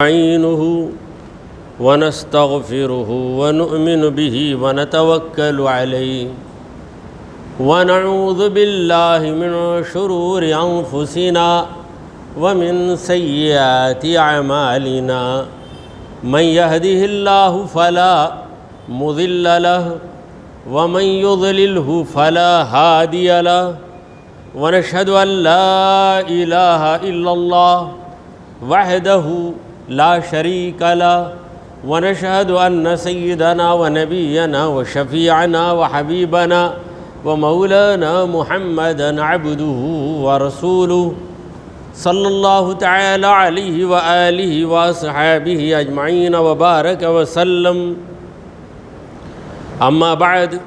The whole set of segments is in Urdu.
نستعينه ونستغفره ونؤمن به ونتوكل عليه ونعوذ بالله من شرور أنفسنا ومن سيئات أعمالنا من يهده الله فلا مضل له ومن يضلله فلا هادي له ونشهد أن لا إله إلا الله وحده لا شريك له ونشهد أن سيدنا ونبينا وشفيعنا وحبيبنا ومولانا محمدا عبده ورسوله صلى الله تعالى عليه وآله وصحابه أجمعين وبارك وسلم. أما بعد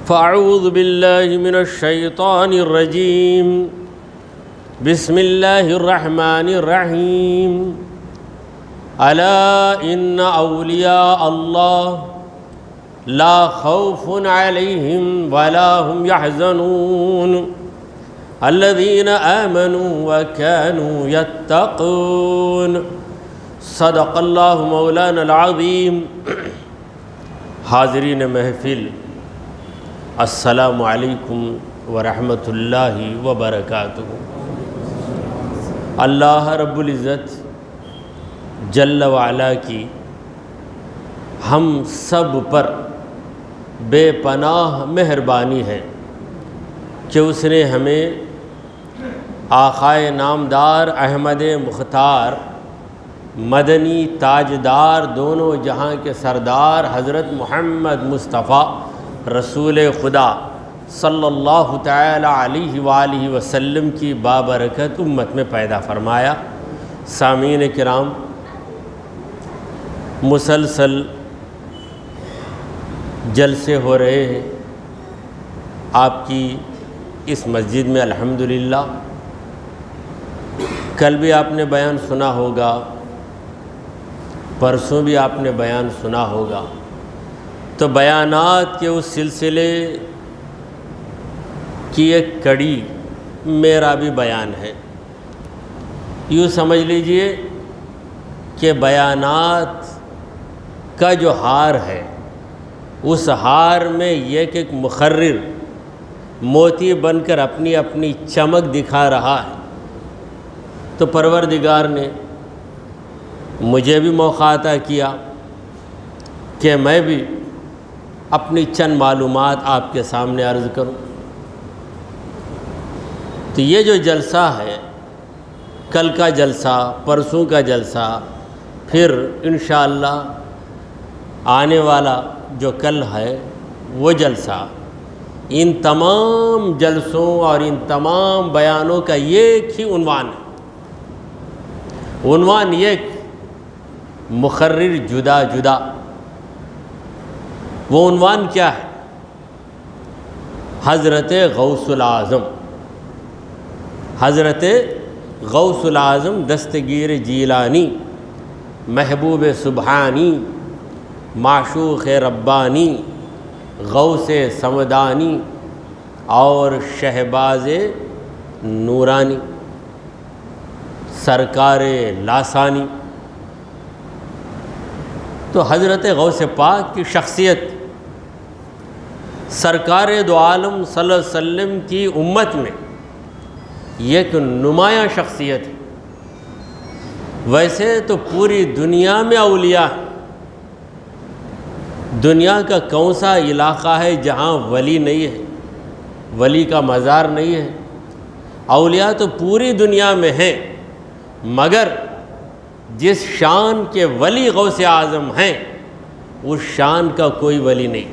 فأعوذ بالله من الشيطان الرجيم. بسم الله الرحمن الرحيم. ألا إن أولياء الله لا خوف عليهم ولا هم يحزنون الذين آمنوا وكانوا يتقون. صدق الله مولانا العظيم. حاضرین محفل، السلام علیکم ورحمۃ اللہ وبرکاتہ. اللہ رب العزت جل وعلا کی ہم سب پر بے پناہ مہربانی ہے کہ اس نے ہمیں آقائے نامدار احمد مختار مدنی تاجدار دونوں جہاں کے سردار حضرت محمد مصطفیٰ رسول خدا صلی اللہ تعالی علیہ وآلہ وسلم کی بابرکت امت میں پیدا فرمایا. سامعین کرام، مسلسل جلسے ہو رہے ہیں آپ کی اس مسجد میں الحمدللہ. کل بھی آپ نے بیان سنا ہوگا، پرسوں بھی آپ نے بیان سنا ہوگا. تو بیانات کے اس سلسلے کی ایک کڑی میرا بھی بیان ہے. یوں سمجھ لیجئے کہ بیانات کا جو ہار ہے، اس ہار میں ایک ایک مخرر موتی بن کر اپنی اپنی چمک دکھا رہا ہے. تو پروردگار نے مجھے بھی موقع عطا کیا کہ میں بھی اپنی چند معلومات آپ کے سامنے عرض کروں. تو یہ جو جلسہ ہے، کل کا جلسہ، پرسوں کا جلسہ، پھر انشاءاللہ آنے والا جو کل ہے وہ جلسہ، ان تمام جلسوں اور ان تمام بیانوں کا ایک ہی عنوان ہے. عنوان ایک، مخرر جدا جدا. وہ عنوان کیا ہے؟ حضرت غوث العظم. حضرت غوث العظم دستگیر جیلانی، محبوب سبحانی، معشوق ربانی، غوث سمدانی اور شہباز نورانی، سرکار لاسانی. تو حضرت غوث پاک کی شخصیت سرکار دو عالم صلی اللہ علیہ وسلم کی امت میں ایک نمایاں شخصیت ہے. ویسے تو پوری دنیا میں اولیاء ہیں. دنیا کا کون سا علاقہ ہے جہاں ولی نہیں ہے، ولی کا مزار نہیں ہے؟ اولیاء تو پوری دنیا میں ہیں، مگر جس شان کے ولی غوث اعظم ہیں اس شان کا کوئی ولی نہیں.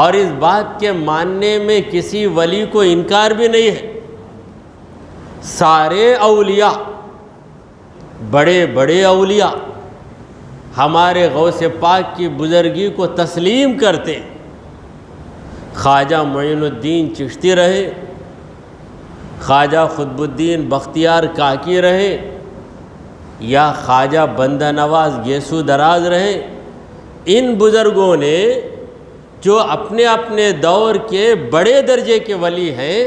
اور اس بات کے ماننے میں کسی ولی کو انکار بھی نہیں ہے. سارے اولیاء، بڑے بڑے اولیاء ہمارے غوث پاک کی بزرگی کو تسلیم کرتے. خواجہ معین الدین چشتی رہے، خواجہ قطب الدین بختیار کاکی رہے، یا خواجہ بندہ نواز گیسو دراز رہے، ان بزرگوں نے جو اپنے اپنے دور کے بڑے درجے کے ولی ہیں،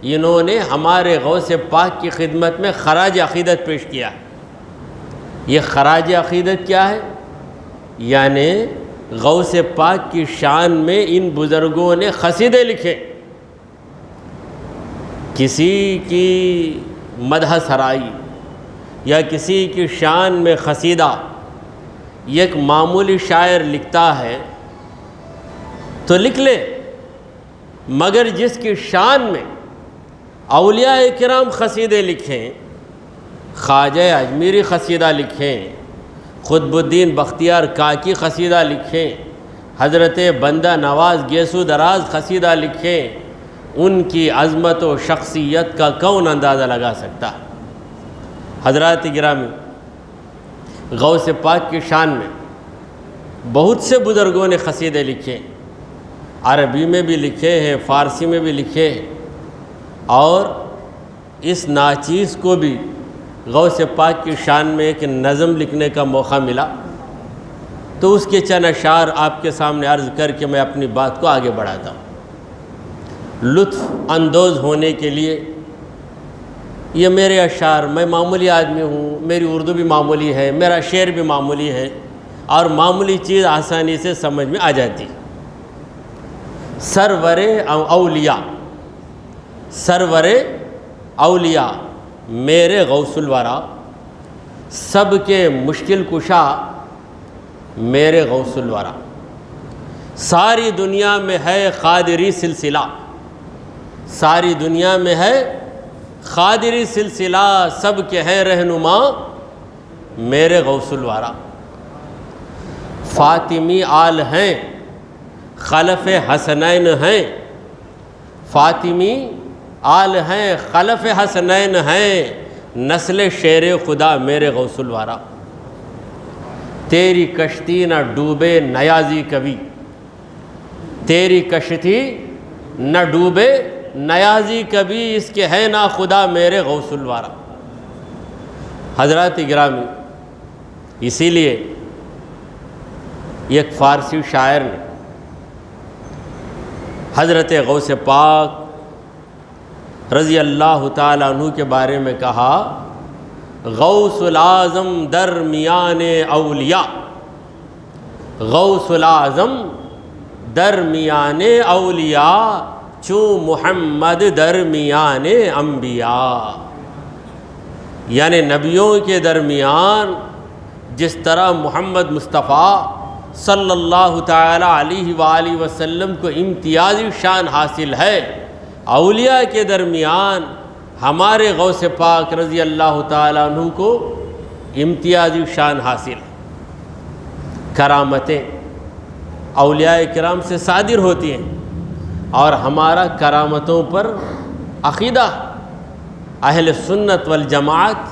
انہوں نے ہمارے غوث پاک کی خدمت میں خراج عقیدت پیش کیا. یہ خراج عقیدت کیا ہے؟ یعنی غوث پاک کی شان میں ان بزرگوں نے قصیدے لکھے. کسی کی مدح سرائی یا کسی کی شان میں قصیدہ یہ ایک معمولی شاعر لکھتا ہے تو لکھ لے، مگر جس کی شان میں اولیاء کرام قصیدے لکھیں، خواجہ اجمیری قصیدہ لکھیں، قطب الدین بختیار کاکی قصیدہ لکھیں، حضرت بندہ نواز گیسو دراز قصیدہ لکھیں، ان کی عظمت و شخصیت کا کون اندازہ لگا سکتا ہے؟ حضرات گرامی، غوث پاک کی شان میں بہت سے بزرگوں نے قصیدے لکھے، عربی میں بھی لکھے ہیں، فارسی میں بھی لکھے ہیں، اور اس ناچیز کو بھی غوث پاک کی شان میں ایک نظم لکھنے کا موقع ملا، تو اس کے چند اشعار آپ کے سامنے عرض کر کے میں اپنی بات کو آگے بڑھاتا ہوں. لطف اندوز ہونے کے لیے یہ میرے اشعار، میں معمولی آدمی ہوں، میری اردو بھی معمولی ہے، میرا شعر بھی معمولی ہے، اور معمولی چیز آسانی سے سمجھ میں آ جاتی. سرور اولیاء، سرور اولیاء میرے غوث الورا، سب کے مشکل کشا میرے غوث الورا. ساری دنیا میں ہے قادری سلسلہ، ساری دنیا میں ہے قادری سلسلہ، سب کے ہیں رہنما میرے غوث الورا. فاطمی آل ہیں، خلف حسنین ہیں، فاطمی آل ہیں، خلف حسنین ہیں، نسل شیر خدا میرے غوث الورا. تیری کشتی نہ ڈوبے نیازی کبھی، تیری کشتی نہ ڈوبے نیازی کبھی، اس کے ہے نا خدا میرے غوث الورا. حضرات گرامی، اسی لیے ایک فارسی شاعر نے حضرت غوث پاک رضی اللہ تعالیٰ عنہ کے بارے میں کہا، غوث العظم درمیان اولیاء، غوث العظم درمیان اولیاء، چوں محمد درمیان انبیاء. یعنی نبیوں کے درمیان جس طرح محمد مصطفیٰ صلی اللہ تعالی علیہ وآلہ وسلم کو امتیازی شان حاصل ہے، اولیاء کے درمیان ہمارے غوث پاک رضی اللہ تعالیٰ عنہ کو امتیازی شان حاصل ہے. کرامتیں اولیاء کرام سے صادر ہوتی ہیں، اور ہمارا کرامتوں پر عقیدہ. اہل سنت والجماعت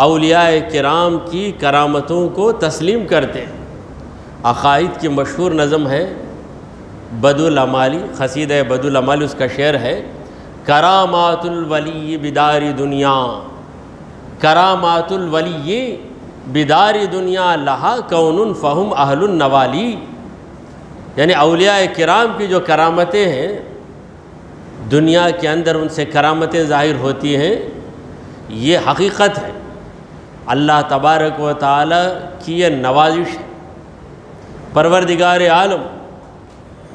اولیاء کرام کی کرامتوں کو تسلیم کرتے ہیں. عقائد کی مشہور نظم ہے بدو الامالی، قصیدہ بدو الامالی، اس کا شعر ہے، کرامات الولی بدار دنیا، کرامات الولی بدار دنیا، لہا کون فہم اہل النوالی. یعنی اولیاء کرام کی جو کرامتیں ہیں، دنیا کے اندر ان سے کرامتیں ظاہر ہوتی ہیں، یہ حقیقت ہے. اللہ تبارک و تعالی کی یہ نوازش ہے. پروردگار عالم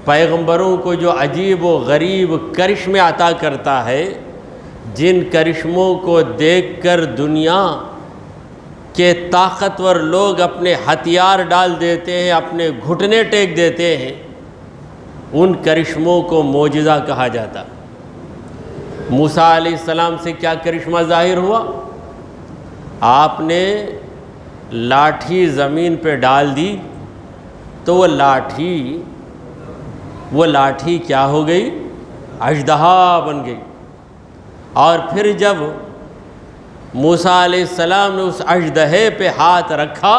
پیغمبروں کو جو عجیب و غریب کرشمے عطا کرتا ہے، جن کرشموں کو دیکھ کر دنیا کے طاقتور لوگ اپنے ہتھیار ڈال دیتے ہیں، اپنے گھٹنے ٹیک دیتے ہیں، ان کرشموں کو معجزہ کہا جاتا. موسیٰ علیہ السلام سے کیا کرشمہ ظاہر ہوا؟ آپ نے لاٹھی زمین پہ ڈال دی تو وہ لاٹھی کیا ہو گئی؟ اژدہا بن گئی. اور پھر جب موسیٰ علیہ السلام نے اس اژدہے پہ ہاتھ رکھا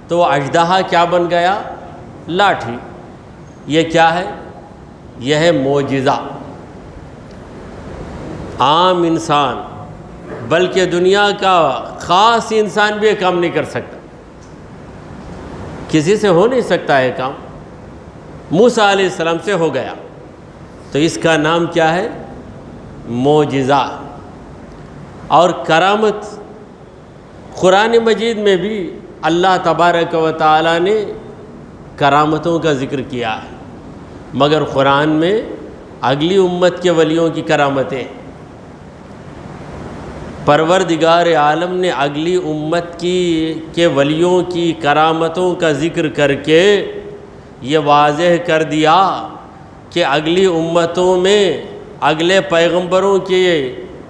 تو وہ اژدہا کیا بن گیا؟ لاٹھی. یہ کیا ہے؟ یہ ہے معجزہ. عام انسان بلکہ دنیا کا خاص انسان بھی یہ کام نہیں کر سکتا، کسی سے ہو نہیں سکتا ہے کام. موسیٰ علیہ السلام سے ہو گیا، تو اس کا نام کیا ہے؟ معجزہ. اور کرامت قرآن مجید میں بھی اللہ تبارک و تعالیٰ نے کرامتوں کا ذکر کیا ہے، مگر قرآن میں اگلی امت کے ولیوں کی کرامتیں، پروردگار عالم نے اگلی امت کے ولیوں کی کرامتوں کا ذکر کر کے یہ واضح کر دیا کہ اگلی امتوں میں، اگلے پیغمبروں کی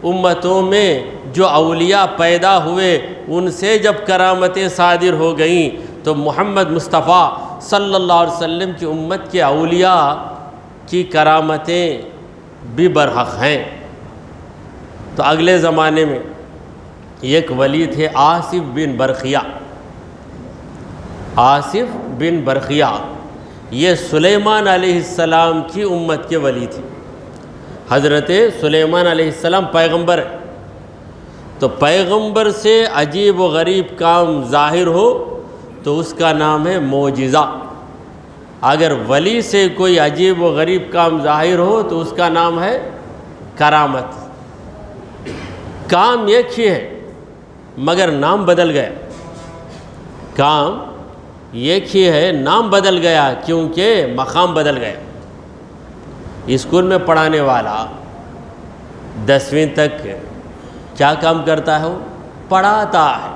امتوں میں جو اولیاء پیدا ہوئے ان سے جب کرامتیں صادر ہو گئیں تو محمد مصطفیٰ صلی اللہ علیہ وسلم کی امت کے اولیاء کی کرامتیں بھی برحق ہیں۔ تو اگلے زمانے میں ایک ولی تھے آصف بن برقیہ، آصف بن برقیہ، یہ سلیمان علیہ السلام کی امت کے ولی تھے۔ حضرت سلیمان علیہ السلام پیغمبر ہے، تو پیغمبر سے عجیب و غریب کام ظاہر ہو تو اس کا نام ہے معجزہ، اگر ولی سے کوئی عجیب و غریب کام ظاہر ہو تو اس کا نام ہے کرامت۔ کام ایک ہی ہے مگر نام بدل گیا، کام ایک ہی ہے، نام بدل گیا کیونکہ مقام بدل گیا۔ اسکول میں پڑھانے والا 10ویں تک کیا کام کرتا ہے؟ وہ پڑھاتا ہے،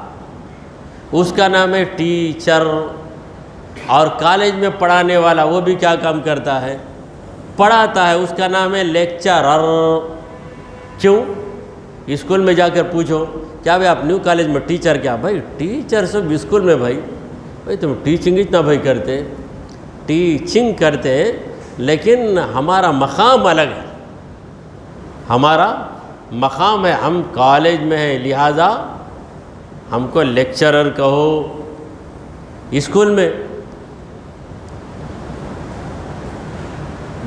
اس کا نام ہے ٹیچر۔ اور کالج میں پڑھانے والا وہ بھی کیا کام کرتا ہے؟ پڑھاتا ہے، اس کا نام ہے لیکچرر۔ کیوں؟ اسکول میں جا کر پوچھو کیا بھائی آپ نیو کالج میں ٹیچر؟ کیا بھائی ٹیچر سب اسکول میں، بھائی تم ٹیچنگ اتنا بھائی کرتے، ٹیچنگ کرتے، لیکن ہمارا مقام الگ ہے، ہمارا مقام ہے، ہم کالج میں ہیں لہٰذا ہم کو لیکچرر کہو۔ اسکول میں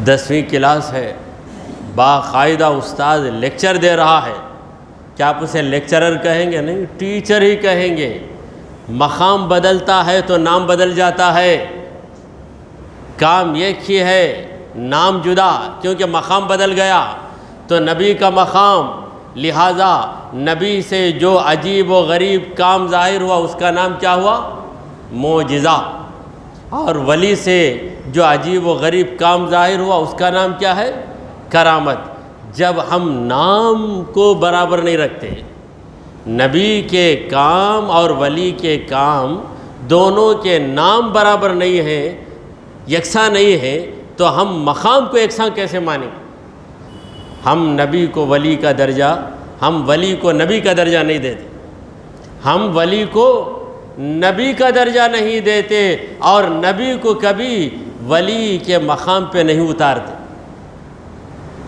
10ویں کلاس ہے، باقاعدہ استاد لیکچر دے رہا ہے، کیا آپ اسے لیکچرر کہیں گے؟ نہیں، ٹیچر ہی کہیں گے۔ مقام بدلتا ہے تو نام بدل جاتا ہے، کام ایک ہی ہے، نام جدا، کیونکہ مقام بدل گیا۔ تو نبی کا مقام، لہٰذا نبی سے جو عجیب و غریب کام ظاہر ہوا اس کا نام کیا ہوا؟ معجزہ۔ اور ولی سے جو عجیب و غریب کام ظاہر ہوا اس کا نام کیا ہے؟ کرامت۔ جب ہم نام کو برابر نہیں رکھتے، نبی کے کام اور ولی کے کام دونوں کے نام برابر نہیں ہیں، یکساں نہیں ہیں، تو ہم مقام کو یکساں کیسے مانیں؟ ہم نبی کو ولی کا درجہ، ہم ولی کو نبی کا درجہ نہیں دیتے، ہم ولی کو نبی کا درجہ نہیں دیتے اور نبی کو کبھی ولی کے مقام پہ نہیں اتارتے۔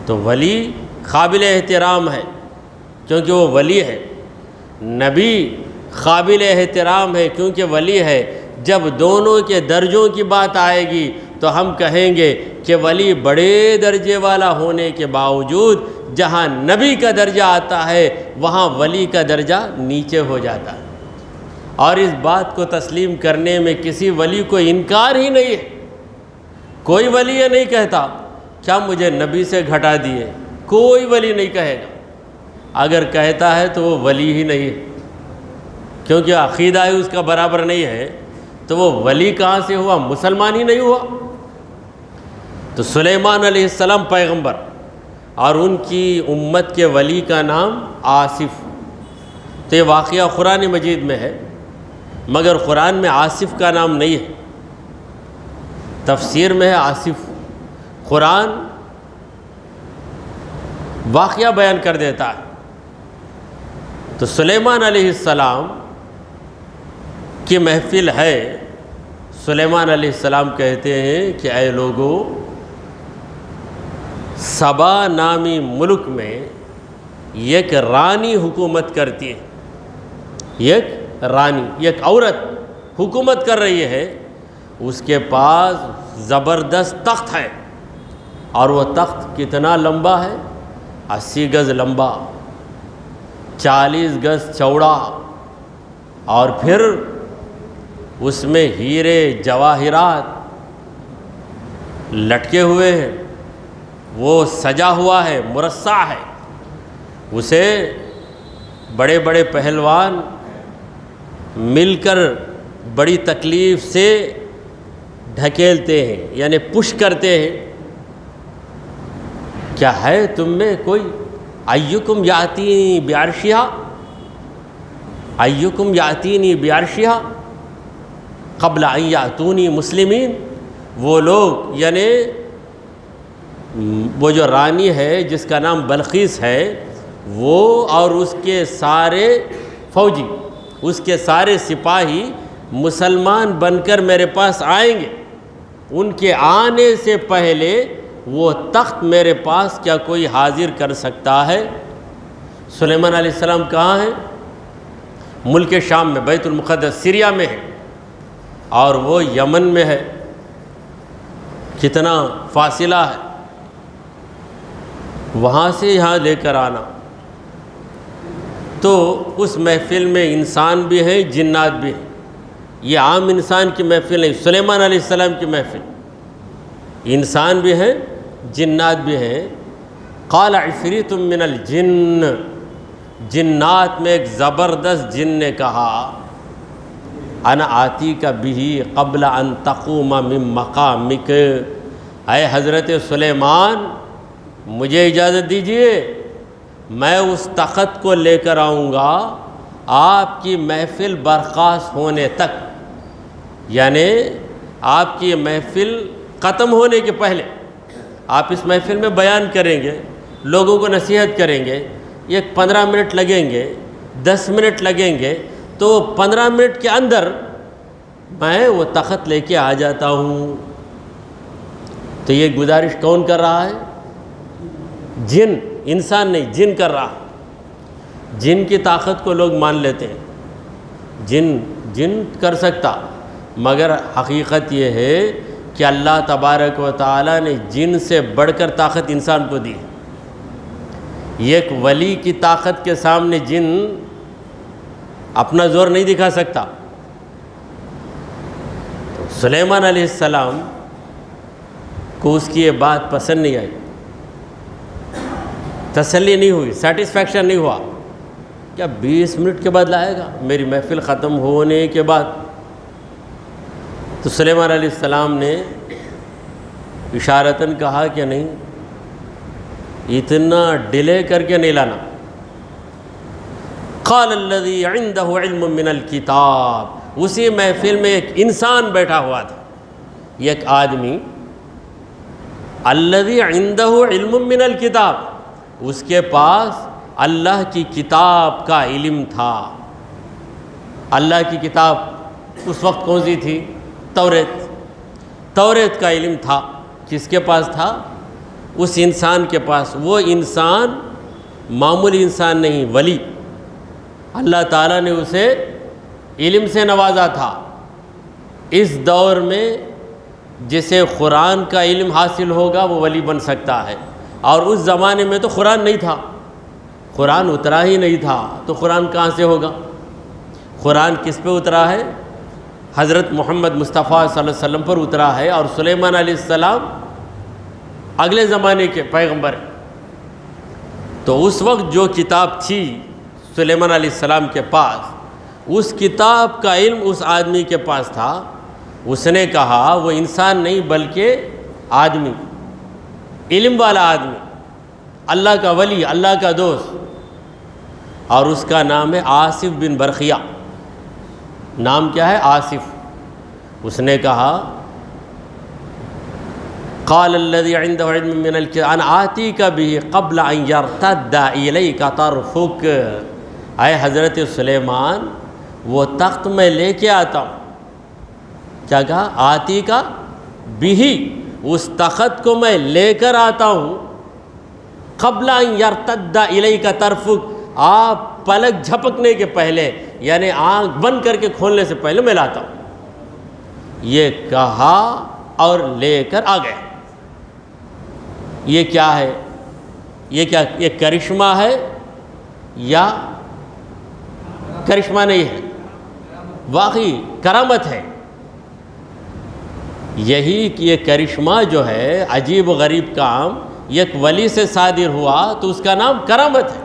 تو ولی قابل احترام ہے کیونکہ وہ ولی ہے، نبی قابل احترام ہے کیونکہ ولی ہے۔ جب دونوں کے درجوں کی بات آئے گی تو ہم کہیں گے کہ ولی بڑے درجے والا ہونے کے باوجود جہاں نبی کا درجہ آتا ہے وہاں ولی کا درجہ نیچے ہو جاتا ہے، اور اس بات کو تسلیم کرنے میں کسی ولی کو انکار ہی نہیں ہے۔ کوئی ولی یہ نہیں کہتا کیا مجھے نبی سے گھٹا دیے، کوئی ولی نہیں کہے گا۔ اگر کہتا ہے تو وہ ولی ہی نہیں ہے، کیونکہ عقیدہ ہی اس کا برابر نہیں ہے، تو وہ ولی کہاں سے ہوا؟ مسلمان ہی نہیں ہوا۔ تو سلیمان علیہ السلام پیغمبر اور ان کی امت کے ولی کا نام آصف۔ تو یہ واقعہ قرآن مجید میں ہے، مگر قرآن میں آصف کا نام نہیں ہے، تفسیر میں ہے آصف۔ قرآن واقعہ بیان کر دیتا ہے۔ تو سلیمان علیہ السلام کی محفل ہے، سلیمان علیہ السلام کہتے ہیں کہ اے لوگو، سبا نامی ملک میں ایک رانی حکومت کرتی ہے، ایک رانی، ایک عورت حکومت کر رہی ہے، اس کے پاس زبردست تخت ہے، اور وہ تخت کتنا لمبا ہے؟ 80 گز لمبا، 40 گز چوڑا، اور پھر اس میں ہیرے جواہرات لٹکے ہوئے ہیں، وہ سجا ہوا ہے، مرصع ہے، اسے بڑے بڑے پہلوان مل کر بڑی تکلیف سے ڈھکیلتے ہیں، یعنی پش کرتے ہیں. کیا ہے تم میں کوئی؟ ایکم یاتینی بعرشہا، ایکم یاتینی بعرشہا قبل ان یاتونی مسلمین. وہ لوگ یعنی وہ جو رانی ہے جس کا نام بلقیس ہے، وہ اور اس کے سارے فوجی، اس کے سارے سپاہی مسلمان بن کر میرے پاس آئیں گے. ان کے آنے سے پہلے وہ تخت میرے پاس کیا کوئی حاضر کر سکتا ہے؟ سلیمان علیہ السلام کہاں ہیں؟ ملک شام میں، بیت المقدس سیریا میں ہے، اور وہ یمن میں ہے. کتنا فاصلہ ہے وہاں سے یہاں لے کر آنا. تو اس محفل میں انسان بھی ہیں، جنات بھی ہیں. یہ عام انسان کی محفل نہیں، سلیمان علیہ السلام کی محفل. انسان بھی ہیں، جنات بھی ہیں. قال عفریت من الجن، جنات میں ایک زبردست جن نے کہا انا آتیک بہ قبل ان تقوم من مقامک. اے حضرت سلیمان، مجھے اجازت دیجئے، میں اس تخت کو لے کر آؤں گا آپ کی محفل برخاست ہونے تک. یعنی آپ کی محفل ختم ہونے کے پہلے آپ اس محفل میں بیان کریں گے، لوگوں کو نصیحت کریں گے. یہ 15 منٹ لگیں گے، 10 منٹ لگیں گے، تو 15 منٹ کے اندر میں وہ تخت لے کے آ جاتا ہوں. تو یہ گزارش کون کر رہا ہے؟ جن، انسان نہیں، جن کر رہا. جن کی طاقت کو لوگ مان لیتے ہیں، جن کر سکتا، مگر حقیقت یہ ہے کہ اللہ تبارک و تعالیٰ نے جن سے بڑھ کر طاقت انسان کو دی. ایک ولی کی طاقت کے سامنے جن اپنا زور نہیں دکھا سکتا. سلیمان علیہ السلام کو اس کی یہ بات پسند نہیں آئی، تسلی نہیں ہوئی، سیٹسفیکشن نہیں ہوا. کیا 20 منٹ کے بعد لائے گا میری محفل ختم ہونے کے بعد؟ تو سلیمان علیہ السلام نے اشارتاً کہا کہ نہیں، اتنا ڈیلے کر کے نہیں لانا. قال الذی عنده علم من الکتاب. اسی محفل میں ایک انسان بیٹھا ہوا تھا، ایک آدمی. الذی عنده علم من الکتاب، اس کے پاس اللہ کی کتاب کا علم تھا. اللہ کی کتاب اس وقت کون سی تھی؟ توریت کا علم تھا. کس کے پاس تھا؟ اس انسان کے پاس. وہ انسان معمولی انسان نہیں، ولی. اللہ تعالیٰ نے اسے علم سے نوازا تھا. اس دور میں جسے قرآن کا علم حاصل ہوگا وہ ولی بن سکتا ہے. اور اس زمانے میں تو قرآن نہیں تھا، قرآن اترا ہی نہیں تھا، تو قرآن کہاں سے ہوگا؟ قرآن کس پہ اترا ہے؟ حضرت محمد مصطفیٰ صلی اللہ علیہ وسلم پر اترا ہے. اور سلیمان علیہ السلام اگلے زمانے کے پیغمبر ہیں. تو اس وقت جو کتاب تھی سلیمان علیہ السلام کے پاس، اس کتاب کا علم اس آدمی کے پاس تھا. اس نے کہا وہ انسان نہیں بلکہ آدمی، علم والا آدمی، اللہ کا ولی، اللہ کا دوست. اور اس کا نام ہے آصف بن برقیہ. نام کیا ہے؟ آصف. اس نے کہا قال الذي عنده علم من الكتاب انا آتيك به قبل ان يرتد اليك طرفك. اے حضرت سلیمان، وہ تخت میں لے کے آتا ہوں. کیا کہا؟ آتی کا بھی، اس تخت کو میں لے کر آتا ہوں. قبل ان يرتد اليك طرفك، آپ پلک جھپکنے کے پہلے، یعنی آنکھ بند کر کے کھولنے سے پہلے میں لاتا ہوں. یہ کہا اور لے کر آ گیا. یہ کیا ہے؟ یہ کرشمہ ہے یا کرشمہ نہیں ہے؟ واقعی کرامت ہے. یہی کہ یہ کرشمہ جو ہے، عجیب و غریب کام، ایک ولی سے صادر ہوا تو اس کا نام کرامت ہے.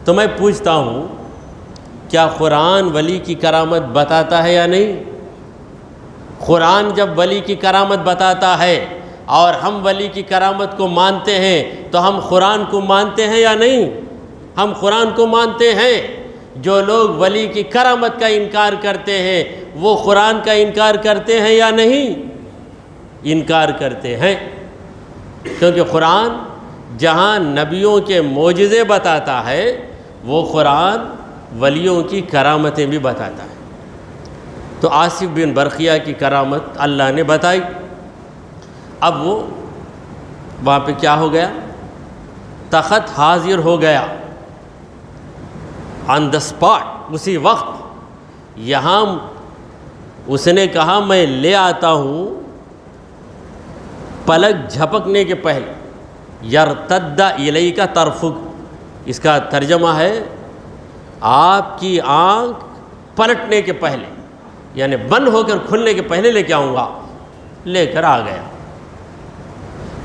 تو میں پوچھتا ہوں کیا قرآن ولی کی کرامت بتاتا ہے یا نہیں؟ قرآن جب ولی کی کرامت بتاتا ہے اور ہم ولی کی کرامت کو مانتے ہیں تو ہم قرآن کو مانتے ہیں یا نہیں؟ ہم قرآن کو مانتے ہیں۔ جو لوگ ولی کی کرامت کا انکار کرتے ہیں وہ قرآن کا انکار کرتے ہیں یا نہیں؟ انکار کرتے ہیں، کیونکہ قرآن جہاں نبیوں کے معجزے بتاتا ہے وہ قرآن ولیوں کی کرامتیں بھی بتاتا ہے۔ تو آصف بن برقیہ کی کرامت اللہ نے بتائی۔ اب وہ وہاں پہ کیا ہو گیا؟ تخت حاضر ہو گیا آن دا اسپاٹ، اسی وقت۔ یہاں اس نے کہا میں لے آتا ہوں، پلک جھپکنے کے پہلے، یرتد الیک طرفک، اس کا ترجمہ ہے آپ کی آنکھ پلٹنے کے پہلے، یعنی بند ہو کر کھلنے کے پہلے لے کے آؤں گا۔ لے کر آ گیا۔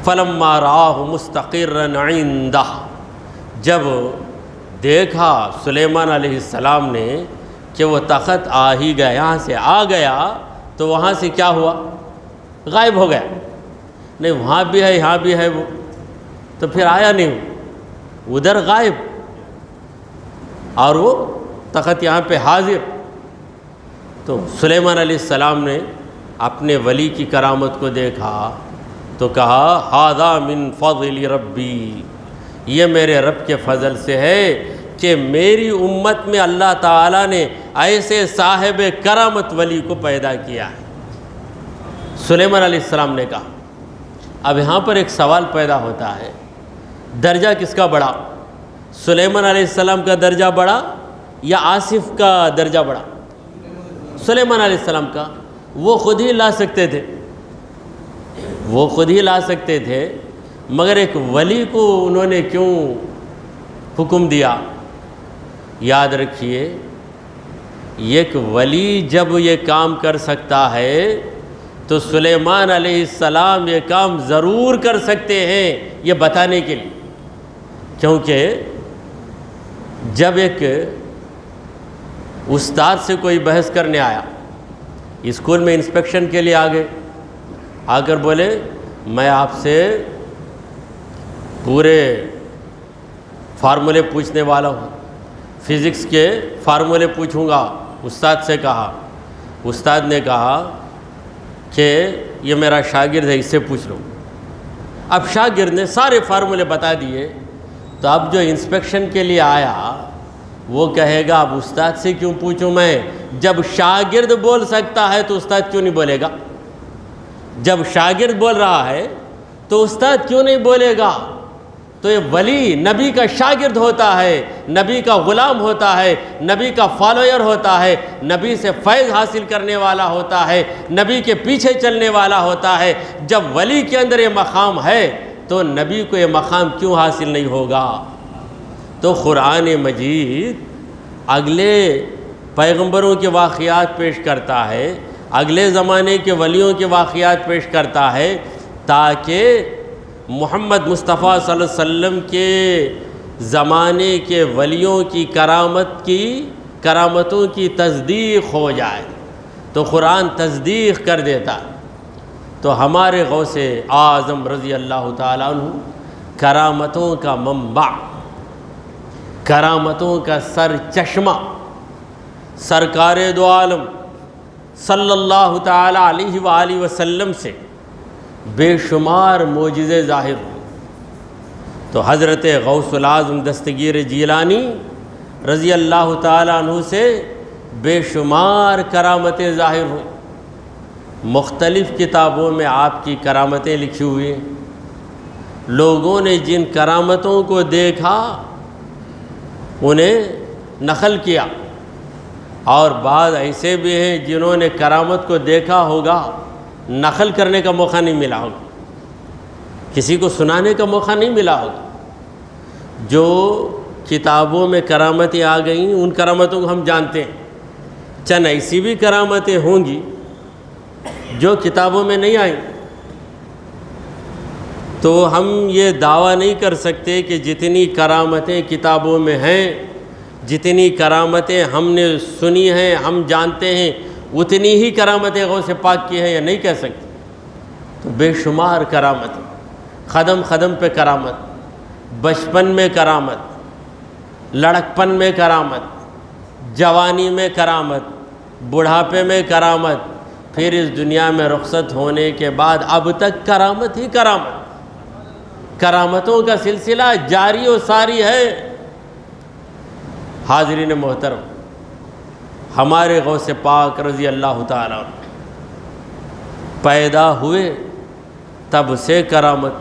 فلما رآہ مستقرا عندہ، جب دیکھا سلیمان علیہ السلام نے کہ وہ تخت آ ہی گیا، یہاں سے آ گیا، تو وہاں سے کیا ہوا؟ غائب ہو گیا۔ نہیں وہاں بھی ہے یہاں بھی ہے وہ، تو پھر آیا نہیں، ادھر غائب اور وہ تخت یہاں پہ حاضر۔ تو سلیمان علیہ السلام نے اپنے ولی کی کرامت کو دیکھا تو کہا ھذا من فضل ربی، یہ میرے رب کے فضل سے ہے کہ میری امت میں اللہ تعالیٰ نے ایسے صاحب کرامت ولی کو پیدا کیا ہے۔ سلیمان علیہ السلام نے کہا۔ اب یہاں پر ایک سوال پیدا ہوتا ہے، درجہ کس کا بڑا؟ سلیمان علیہ السلام کا درجہ بڑا یا آصف کا درجہ بڑا؟ سلیمان علیہ السلام کا۔ وہ خود ہی لا سکتے تھے، وہ خود ہی لا سکتے تھے، مگر ایک ولی کو انہوں نے کیوں حکم دیا؟ یاد رکھیے، ایک ولی جب یہ کام کر سکتا ہے تو سلیمان علیہ السلام یہ کام ضرور کر سکتے ہیں، یہ بتانے کے لیے۔ کیونکہ جب ایک استاد سے کوئی بحث کرنے آیا، اسکول میں انسپیکشن کے لیے آ گئے، آ کر بولے میں آپ سے پورے فارمولے پوچھنے والا ہوں، فزکس کے فارمولے پوچھوں گا، استاد سے کہا۔ استاد نے کہا کہ یہ میرا شاگرد ہے، اس سے پوچھ لو۔ اب شاگرد نے سارے فارمولے بتا دیے، تو اب جو انسپیکشن کے لیے آیا وہ کہے گا اب استاد سے کیوں پوچھوں میں؟ جب شاگرد بول سکتا ہے تو استاد کیوں نہیں بولے گا؟ جب شاگرد بول رہا ہے تو استاد کیوں نہیں بولے گا؟ تو یہ ولی نبی کا شاگرد ہوتا ہے، نبی کا غلام ہوتا ہے، نبی کا فالوور ہوتا ہے، نبی سے فیض حاصل کرنے والا ہوتا ہے، نبی کے پیچھے چلنے والا ہوتا ہے۔ جب ولی کے اندر یہ مقام ہے تو نبی کو یہ مقام کیوں حاصل نہیں ہوگا؟ تو قرآن مجید اگلے پیغمبروں کے واقعات پیش کرتا ہے، اگلے زمانے کے ولیوں کے واقعات پیش کرتا ہے، تاکہ محمد مصطفیٰ صلی اللہ علیہ وسلم کے زمانے کے ولیوں کی کرامتوں کی تصدیق ہو جائے۔ تو قرآن تصدیق کر دیتا۔ تو ہمارے غوث اعظم رضی اللہ تعالیٰ عنہ کرامتوں کا منبع، کرامتوں کا سر چشمہ، سرکار دو عالم صلی اللہ تعالیٰ علیہ وآلہ وسلم سے بے شمار معجزے ظاہر ہوئے۔ تو حضرت غوث الاعظم دستگیر جیلانی رضی اللہ تعالیٰ عنہ سے بے شمار کرامتیں ظاہر ہوئیں۔ مختلف کتابوں میں آپ کی کرامتیں لکھی ہوئی ہیں۔ لوگوں نے جن کرامتوں کو دیکھا انہیں نقل کیا، اور بعض ایسے بھی ہیں جنہوں نے کرامت کو دیکھا ہوگا، نقل کرنے کا موقع نہیں ملا ہوگا، کسی کو سنانے کا موقع نہیں ملا ہوگا۔ جو کتابوں میں کرامتیں آ گئیں ان کرامتوں کو ہم جانتے ہیں، چند ایسی بھی کرامتیں ہوں گی جو کتابوں میں نہیں آئیں۔ تو ہم یہ دعویٰ نہیں کر سکتے کہ جتنی کرامتیں کتابوں میں ہیں جتنی کرامتیں ہم نے سنی ہیں، ہم جانتے ہیں، اتنی ہی کرامتیں غوث پاک کی ہیں یا نہیں کہہ سکتے؟ تو بے شمار کرامتیں، قدم قدم پہ کرامت، بچپن میں کرامت، لڑکپن میں کرامت، جوانی میں کرامت، بڑھاپے میں کرامت، پھر اس دنیا میں رخصت ہونے کے بعد اب تک کرامت ہی کرامت، کرامتوں کا سلسلہ جاری و ساری ہے۔ حاضرین محترم، ہمارے غوث پاک رضی اللہ تعالیٰ عنہ پیدا ہوئے تب سے کرامت۔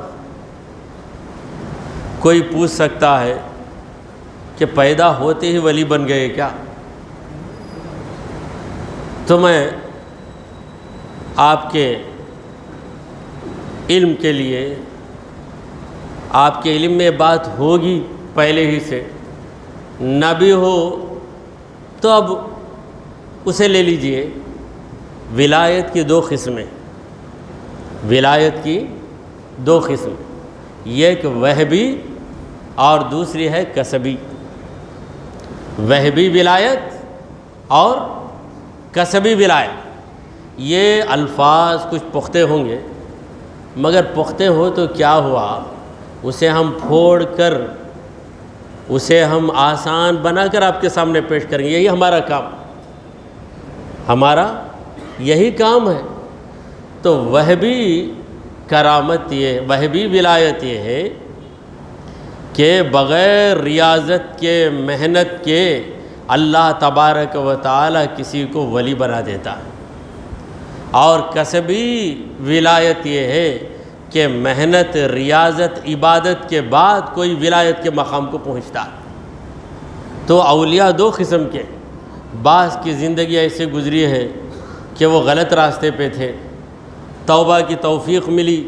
کوئی پوچھ سکتا ہے کہ پیدا ہوتے ہی ولی بن گئے کیا؟ تو میں آپ کے علم کے لیے، آپ کے علم میں بات ہوگی پہلے ہی سے، نبی ہو تو اب اسے لے لیجئے۔ ولایت کی دو قسمیں، ولایت کی دو قسم، ایک وہبی اور دوسری ہے کسبی۔ وہبی ولایت اور کسبی ولایت، یہ الفاظ کچھ پختے ہوں گے، مگر پختے ہو تو کیا ہوا، اسے ہم پھوڑ کر، اسے ہم آسان بنا کر آپ کے سامنے پیش کریں گے۔ یہی ہمارا کام، ہمارا یہی کام ہے۔ تو وہبی کرامت یہ، وہبی ولایت یہ ہے کہ بغیر ریاضت کے، محنت کے اللہ تبارک و تعالی کسی کو ولی بنا دیتا ہے۔ اور کسبی ولایت یہ ہے کہ محنت، ریاضت، عبادت کے بعد کوئی ولایت کے مقام کو پہنچتا ہے۔ تو اولیاء دو قسم کے، بعض کی زندگی ایسے گزری ہے کہ وہ غلط راستے پہ تھے، توبہ کی توفیق ملی،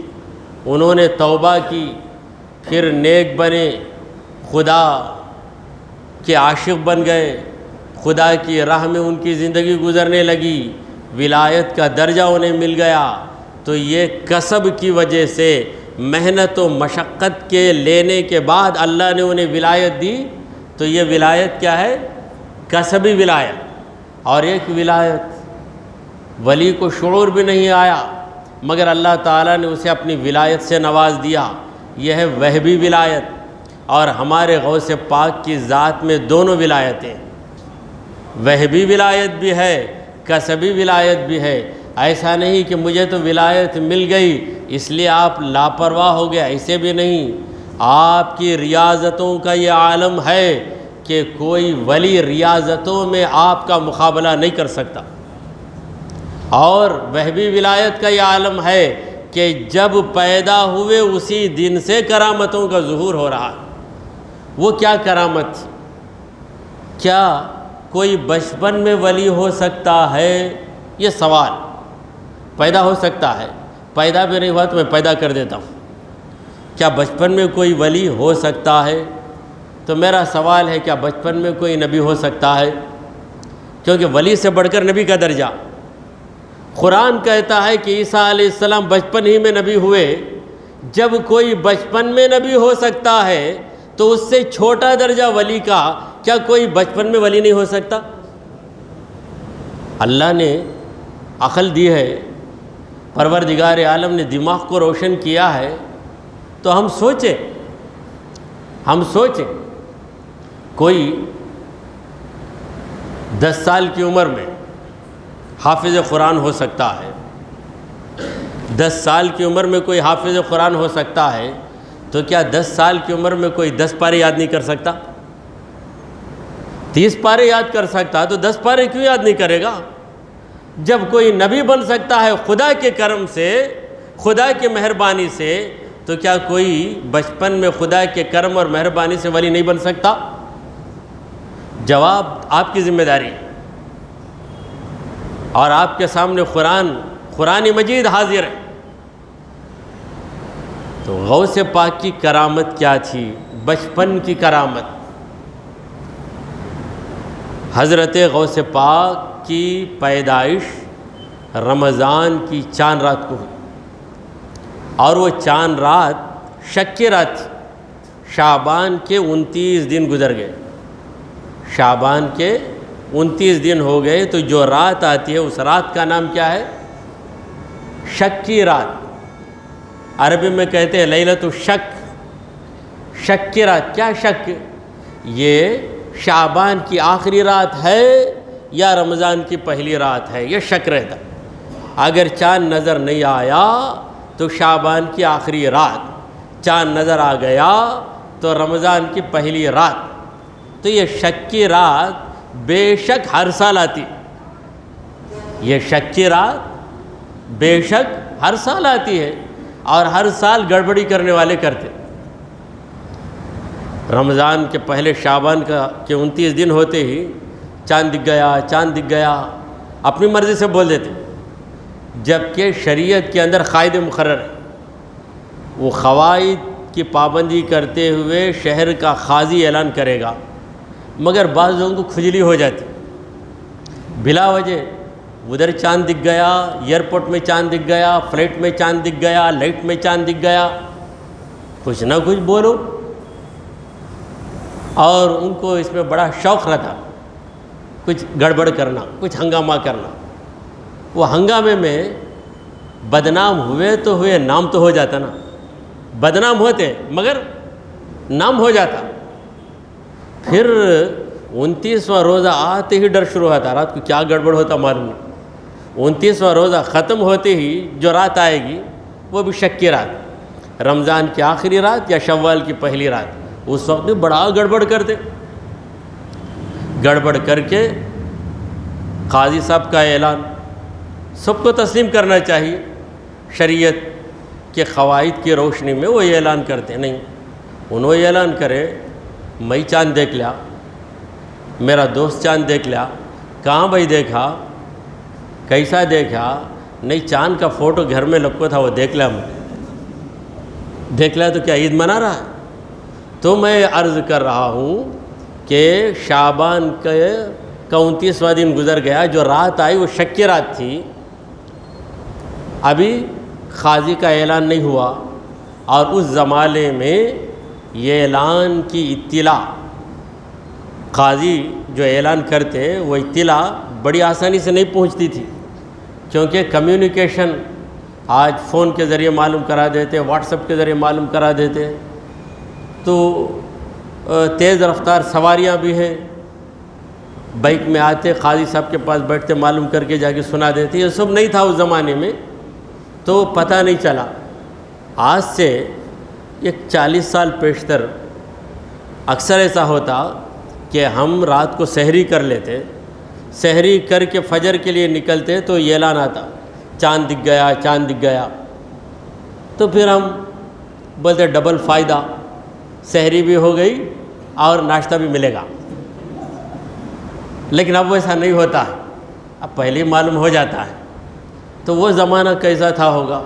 انہوں نے توبہ کی، پھر نیک بنے، خدا کے عاشق بن گئے، خدا کی راہ میں ان کی زندگی گزرنے لگی، ولایت کا درجہ انہیں مل گیا۔ تو یہ کسب کی وجہ سے، محنت و مشقت کے لینے کے بعد اللہ نے انہیں ولایت دی۔ تو یہ ولایت کیا ہے؟ کسبی ولایت۔ اور ایک ولایت ولی کو شعور بھی نہیں آیا مگر اللہ تعالیٰ نے اسے اپنی ولایت سے نواز دیا، یہ ہے وہبی ولایت۔ اور ہمارے غوث پاک کی ذات میں دونوں ولایتیں، وہبی ولایت بھی ہے، کسبی ولایت بھی ہے۔ ایسا نہیں کہ مجھے تو ولایت مل گئی اس لیے آپ لاپرواہ ہو گئے، ایسے بھی نہیں۔ آپ کی ریاضتوں کا یہ عالم ہے کہ کوئی ولی ریاضتوں میں آپ کا مقابلہ نہیں کر سکتا۔ اور وہبی ولایت کا یہ عالم ہے کہ جب پیدا ہوئے اسی دن سے کرامتوں کا ظہور ہو رہا ہے۔ وہ کیا کرامت تھی؟ کیا کوئی بچپن میں ولی ہو سکتا ہے؟ یہ سوال۔ پیدا ہو سکتا ہے، پیدا بھی نہیں ہوا تو میں پیدا کر دیتا ہوں۔ کیا بچپن میں کوئی ولی ہو سکتا ہے؟ تو میرا سوال ہے، کیا بچپن میں کوئی نبی ہو سکتا ہے؟ کیونکہ ولی سے بڑھ کر نبی کا درجہ۔ قرآن کہتا ہے کہ عیسیٰ علیہ السلام بچپن ہی میں نبی ہوئے۔ جب کوئی بچپن میں نبی ہو سکتا ہے تو اس سے چھوٹا درجہ ولی کا کیا کوئی بچپن میں ولی نہیں ہو سکتا؟ اللہ نے عقل دی ہے، پروردگار عالم نے دماغ کو روشن کیا ہے، تو ہم سوچیں کوئی 10 سال کی عمر میں حافظ قرآن ہو سکتا ہے، 10 سال کی عمر میں کوئی حافظ قرآن ہو سکتا ہے، تو کیا 10 سال کی عمر میں کوئی 10 پارے یاد نہیں کر سکتا؟ 30 پارے یاد کر سکتا تو 10 پارے کیوں یاد نہیں کرے گا؟ جب کوئی نبی بن سکتا ہے خدا کے کرم سے، خدا کی مہربانی سے، تو کیا کوئی بچپن میں خدا کے کرم اور مہربانی سے ولی نہیں بن سکتا؟ جواب آپ کی ذمہ داری ہے، اور آپ کے سامنے قرآن مجید حاضر ہے۔ تو غوث پاک کی کرامت کیا تھی؟ بچپن کی کرامت۔ حضرت غوث پاک کی پیدائش رمضان کی چاند رات کو ہوئی، اور وہ چاند رات شک کی رات تھی۔ شعبان کے 29 دن گزر گئے، شعبان کے 29 دن ہو گئے، تو جو رات آتی ہے اس رات کا نام کیا ہے؟ شک کی رات۔ عربی میں کہتے ہیں لیلۃ الشک، شک کی رات۔ کیا شک؟ یہ شعبان کی آخری رات ہے یا رمضان کی پہلی رات ہے، یہ شک رہتا۔ اگر چاند نظر نہیں آیا تو شعبان کی آخری رات، چاند نظر آ گیا تو رمضان کی پہلی رات۔ تو یہ شک کی رات بے شک ہر سال آتی، یہ شک کی رات بے شک ہر سال آتی ہے، اور ہر سال گڑبڑی کرنے والے کرتے۔ رمضان کے پہلے شعبان کے 29 دن ہوتے ہی چاند دکھ گیا، چاند دکھ گیا، اپنی مرضی سے بول دیتے، جبکہ شریعت کے اندر قاعدے مقرر ہے۔ وہ قواعد کی پابندی کرتے ہوئے شہر کا قاضی اعلان کرے گا، مگر بعض لوگوں کو کھجلی ہو جاتی بلا وجہ۔ ادھر چاند دکھ گیا، ایئرپورٹ میں چاند دکھ گیا، فلائٹ میں چاند دکھ گیا، لائٹ میں چاند دکھ گیا، کچھ نہ کچھ بولو۔ اور ان کو اس میں بڑا شوق رہتا، کچھ گڑبڑ کرنا، کچھ ہنگامہ کرنا۔ وہ ہنگامے میں بدنام ہوئے تو ہوئے، نام تو ہو جاتا نا۔ بدنام ہوتے مگر نام ہو جاتا۔ پھر 29واں روزہ آتے ہی ڈر شروع ہوتا، رات کو کیا گڑبڑ ہوتا معلوم نہیں۔ 29واں روزہ ختم ہوتے ہی جو رات آئے گی وہ بھی شک کی رات، رمضان کی آخری رات یا شوال کی پہلی رات، اس وقت بھی بڑا گڑبڑ کرتے۔ گڑبڑ کر کے قاضی صاحب کا اعلان سب کو تسلیم کرنا چاہیے، شریعت کے قواعد کی روشنی میں وہ اعلان کرتے نہیں۔ انہوں نے اعلان کرے میں چاند دیکھ لیا، میرا دوست چاند دیکھ لیا۔ کہاں بھائی دیکھا؟ کیسا دیکھا؟ نہیں، چاند کا فوٹو گھر میں لپکا تھا، وہ دیکھ لیا میں۔ دیکھ لیا تو کیا عید منا رہا ہے؟ تو میں عرض کر رہا ہوں کہ شعبان کا 29واں دن گزر گیا، جو رات آئی وہ شک کی رات تھی، ابھی قاضی کا اعلان نہیں ہوا، اور اس زمانے میں یہ اعلان کی اطلاع قاضی جو اعلان کرتے وہ اطلاع بڑی آسانی سے نہیں پہنچتی تھی، کیونکہ کمیونیکیشن آج فون کے ذریعے معلوم کرا دیتے، واٹس ایپ کے ذریعے معلوم کرا دیتے، تو تیز رفتار سواریاں بھی ہیں، بائک میں آتے قاضی صاحب کے پاس بیٹھتے، معلوم کر کے جا کے سنا دیتے۔ یہ سب نہیں تھا اس زمانے میں، تو پتہ نہیں چلا۔ آج سے ایک 40 سال پیشتر اکثر ایسا ہوتا کہ ہم رات کو سحری کر لیتے، سحری کر کے فجر کے لیے نکلتے تو یہ اعلان آتا چاند دکھ گیا، چاند دکھ گیا، تو پھر ہم بولتے ڈبل فائدہ، سحری بھی ہو گئی اور ناشتہ بھی ملے گا۔ لیکن اب ویسا نہیں ہوتا ہے، اب پہلے ہی معلوم ہو جاتا ہے۔ تو وہ زمانہ کیسا تھا ہوگا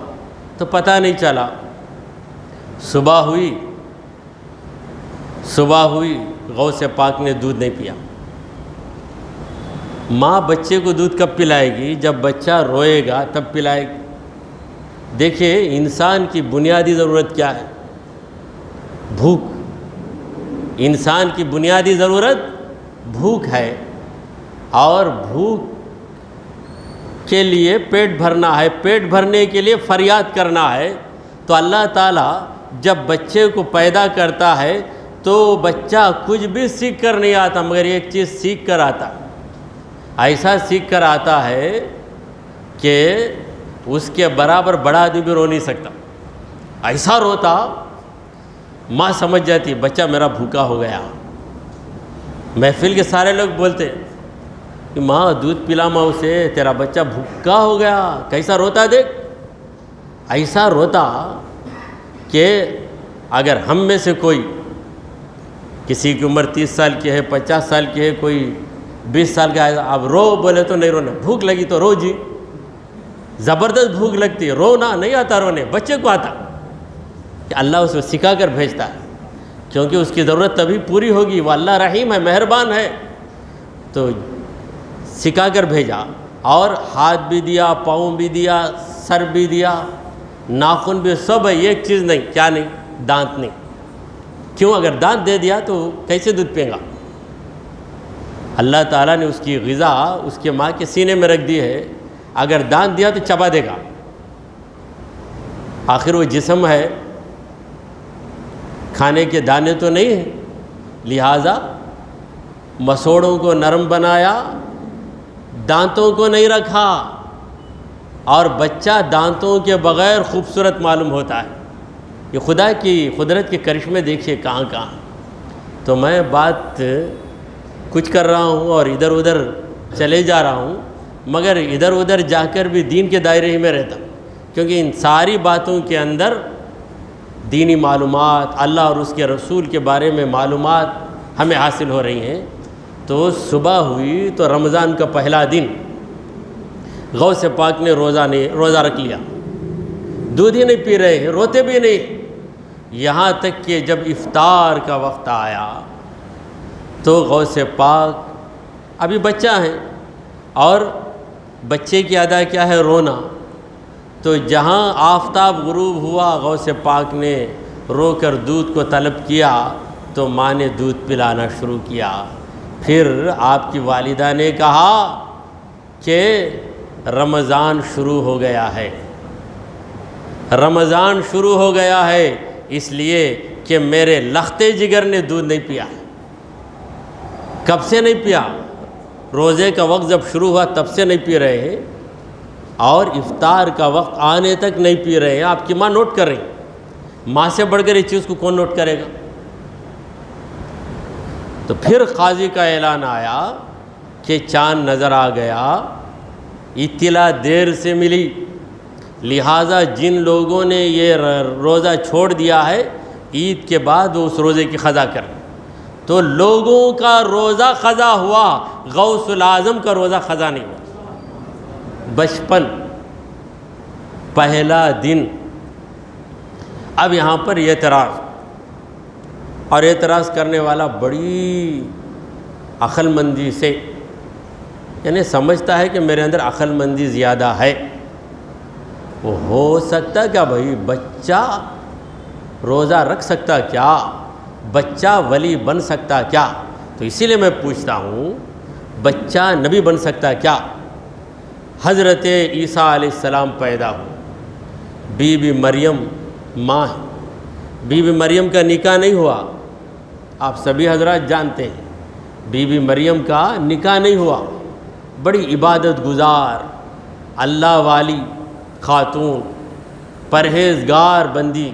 تو پتہ نہیں چلا۔ صبح ہوئی غوث پاک نے دودھ نہیں پیا۔ ماں بچے کو دودھ کب پلائے گی؟ جب بچہ روئے گا تب پلائے گی۔ دیکھیے انسان کی بنیادی ضرورت کیا ہے؟ بھوک۔ انسان کی بنیادی ضرورت بھوک ہے، اور بھوک کے لیے پیٹ بھرنا ہے، پیٹ بھرنے کے لیے فریاد کرنا ہے۔ تو اللہ تعالیٰ جب بچے کو پیدا کرتا ہے تو بچہ کچھ بھی سیکھ کر نہیں آتا، مگر ایک چیز سیکھ کر آتا، ایسا سیکھ کر آتا ہے کہ اس کے برابر بڑا آدمی بھی رو نہیں سکتا۔ ایسا روتا، ماں سمجھ جاتی بچہ میرا بھوکا ہو گیا۔ محفل کے سارے لوگ بولتے کہ ماں دودھ پلا ماں اسے، تیرا بچہ بھوکا ہو گیا، کیسا روتا دیکھ۔ ایسا روتا کہ اگر ہم میں سے کوئی، کسی کی عمر 30 سال کی ہے، 50 سال کی ہے، کوئی 20 سال کا ہے، اب رو بولے تو نہیں رونا، بھوک لگی تو رو جی، زبردست بھوک لگتی ہے، رونا نہیں آتا، رونے بچے کو آتا، کہ اللہ اس کو سکھا کر بھیجتا ہے، کیونکہ اس کی ضرورت تبھی پوری ہوگی، وہ اللہ رحیم ہے، مہربان ہے، تو سکھا کر بھیجا، اور ہاتھ بھی دیا، پاؤں بھی دیا، سر بھی دیا، ناخن بھی، سب ہے، ایک چیز نہیں، کیا نہیں؟ دانت نہیں۔ کیوں؟ اگر دانت دے دیا تو کیسے دودھ پئے گا؟ اللہ تعالیٰ نے اس کی غذا اس کے ماں کے سینے میں رکھ دی ہے، اگر دان دیا تو چبا دے گا، آخر وہ جسم ہے، کھانے کے دانے تو نہیں ہیں، لہٰذا مسوڑوں کو نرم بنایا، دانتوں کو نہیں رکھا، اور بچہ دانتوں کے بغیر خوبصورت معلوم ہوتا ہے۔ یہ خدا کی قدرت کے کرشمے دیکھیے کہاں کہاں۔ تو میں بات کچھ کر رہا ہوں اور ادھر ادھر چلے جا رہا ہوں، مگر ادھر ادھر جا کر بھی دین کے دائرے ہی میں رہتا ہوں، کیونکہ ان ساری باتوں کے اندر دینی معلومات، اللہ اور اس کے رسول کے بارے میں معلومات ہمیں حاصل ہو رہی ہیں۔ تو صبح ہوئی تو رمضان کا پہلا دن، غوث پاک نے روزہ رکھ لیا، دودھ ہی نہیں پی رہے ہیں، روتے بھی نہیں، یہاں تک کہ جب افطار کا وقت آیا تو غوث پاک ابھی بچہ ہیں، اور بچے کی ادا کیا ہے؟ رونا۔ تو جہاں آفتاب غروب ہوا غوث پاک نے رو کر دودھ کو طلب کیا تو ماں نے دودھ پلانا شروع کیا۔ پھر آپ کی والدہ نے کہا کہ رمضان شروع ہو گیا ہے، رمضان شروع ہو گیا ہے، اس لیے کہ میرے لختے جگر نے دودھ نہیں پیا۔ کب سے نہیں پیا؟ روزے کا وقت جب شروع ہوا تب سے نہیں پی رہے ہیں، اور افطار کا وقت آنے تک نہیں پی رہے ہیں۔ آپ کی ماں نوٹ کر رہی ہیں، ماں سے بڑھ کر اس چیز کو کون نوٹ کرے گا؟ تو پھر قاضی کا اعلان آیا کہ چاند نظر آ گیا، اطلاع دیر سے ملی، لہٰذا جن لوگوں نے یہ روزہ چھوڑ دیا ہے عید کے بعد وہ اس روزے کی قضا کریں۔ تو لوگوں کا روزہ قضا ہوا، غوث العظم کا روزہ قضا نہیں ہوا۔ بچپن، پہلا دن۔ اب یہاں پر اعتراض، اور اعتراض کرنے والا بڑی عقل مندی سے، یعنی سمجھتا ہے کہ میرے اندر عقل مندی زیادہ ہے، وہ ہو سکتا کیا بھائی؟ بچہ روزہ رکھ سکتا کیا؟ بچہ ولی بن سکتا کیا؟ تو اسی لیے میں پوچھتا ہوں، بچہ نبی بن سکتا کیا؟ حضرت عیسیٰ علیہ السلام پیدا ہو، بی بی مریم ماں ہے، بی بی مریم کا نکاح نہیں ہوا، آپ سبھی حضرات جانتے ہیں، بی بی مریم کا نکاح نہیں ہوا، بڑی عبادت گزار، اللہ والی خاتون، پرہیزگار بندی،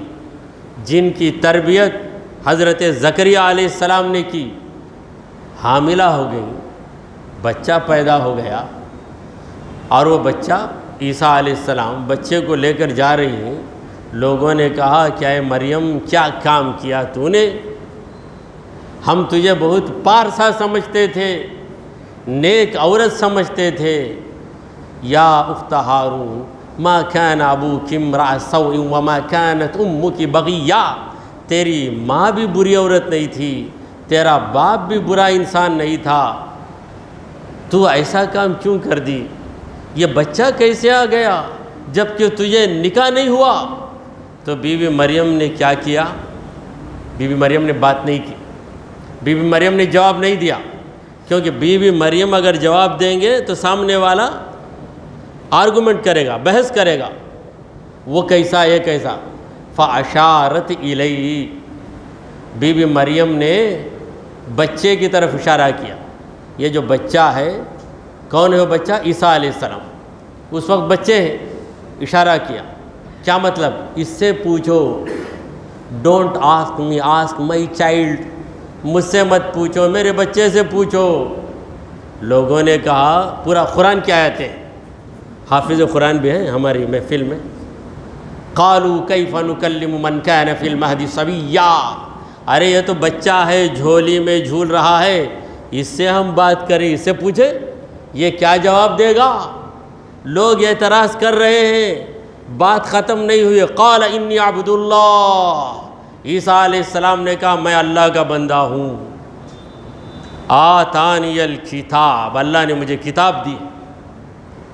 جن کی تربیت حضرت زکریا علیہ السلام نے کی، حاملہ ہو گئی، بچہ پیدا ہو گیا، اور وہ بچہ عیسیٰ علیہ السلام بچے کو لے کر جا رہی ہیں۔ لوگوں نے کہا کیا اے مریم کیا کام کیا تو نے؟ ہم تجھے بہت پارسا سمجھتے تھے، نیک عورت سمجھتے تھے۔ یا اخت ہارون ما کان ابوکی امرأ سوء وما کانت امکی بغیہ، تیری ماں بھی بری عورت نہیں تھی، تیرا باپ بھی برا انسان نہیں تھا، تو ایسا کام کیوں کر دی؟ یہ بچہ کیسے آ گیا جب کہ تجھے نکاح نہیں ہوا؟ تو بی بی مریم نے کیا کیا؟ بی بی مریم نے بات نہیں کی، بی بی مریم نے جواب نہیں دیا، کیونکہ بی بی مریم اگر جواب دیں گے تو سامنے والا آرگومنٹ کرے گا، بحث کرے گا، وہ کیسا یہ کیسا۔ فاشارت الیہ، بی بی مریم نے بچے کی طرف اشارہ کیا۔ یہ جو بچہ ہے کون ہے؟ وہ بچہ عیسیٰ علیہ السلام، اس وقت بچے ہیں، اشارہ کیا۔ کیا مطلب؟ اس سے پوچھو، don't ask me, ask my child, مجھ سے مت پوچھو، میرے بچے سے پوچھو۔ لوگوں نے کہا، پورا قرآن کی آیتیں، حافظ قرآن بھی ہیں ہماری محفل میں، قالوا کیف نکلم من کان فی المہد صبیا، ارے یہ تو بچہ ہے، جھولی میں جھول رہا ہے، اس سے ہم بات کریں، اس سے پوچھیں یہ کیا جواب دے گا؟ لوگ اعتراض کر رہے ہیں، بات ختم نہیں ہوئی۔ قال انی عبد اللہ، عیسیٰ علیہ السلام نے کہا میں اللہ کا بندہ ہوں، آتانی الکتاب، اللہ نے مجھے کتاب دی،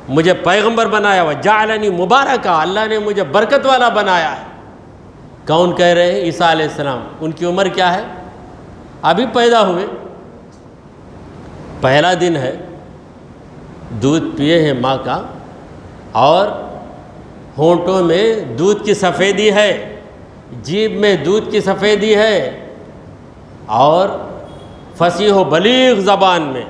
مجھے پیغمبر بنایا، وجعلنی مبارکا، اللہ نے مجھے برکت والا بنایا ہے۔ کون کہہ رہے ہیں؟ عیسیٰ علیہ السلام۔ ان کی عمر کیا ہے؟ ابھی پیدا ہوئے۔ پہلا دن ہے، دودھ پیے ہیں ماں کا، اور ہونٹوں میں دودھ کی سفیدی ہے، جیب میں دودھ کی سفیدی ہے، اور فصیح و بلیغ زبان میں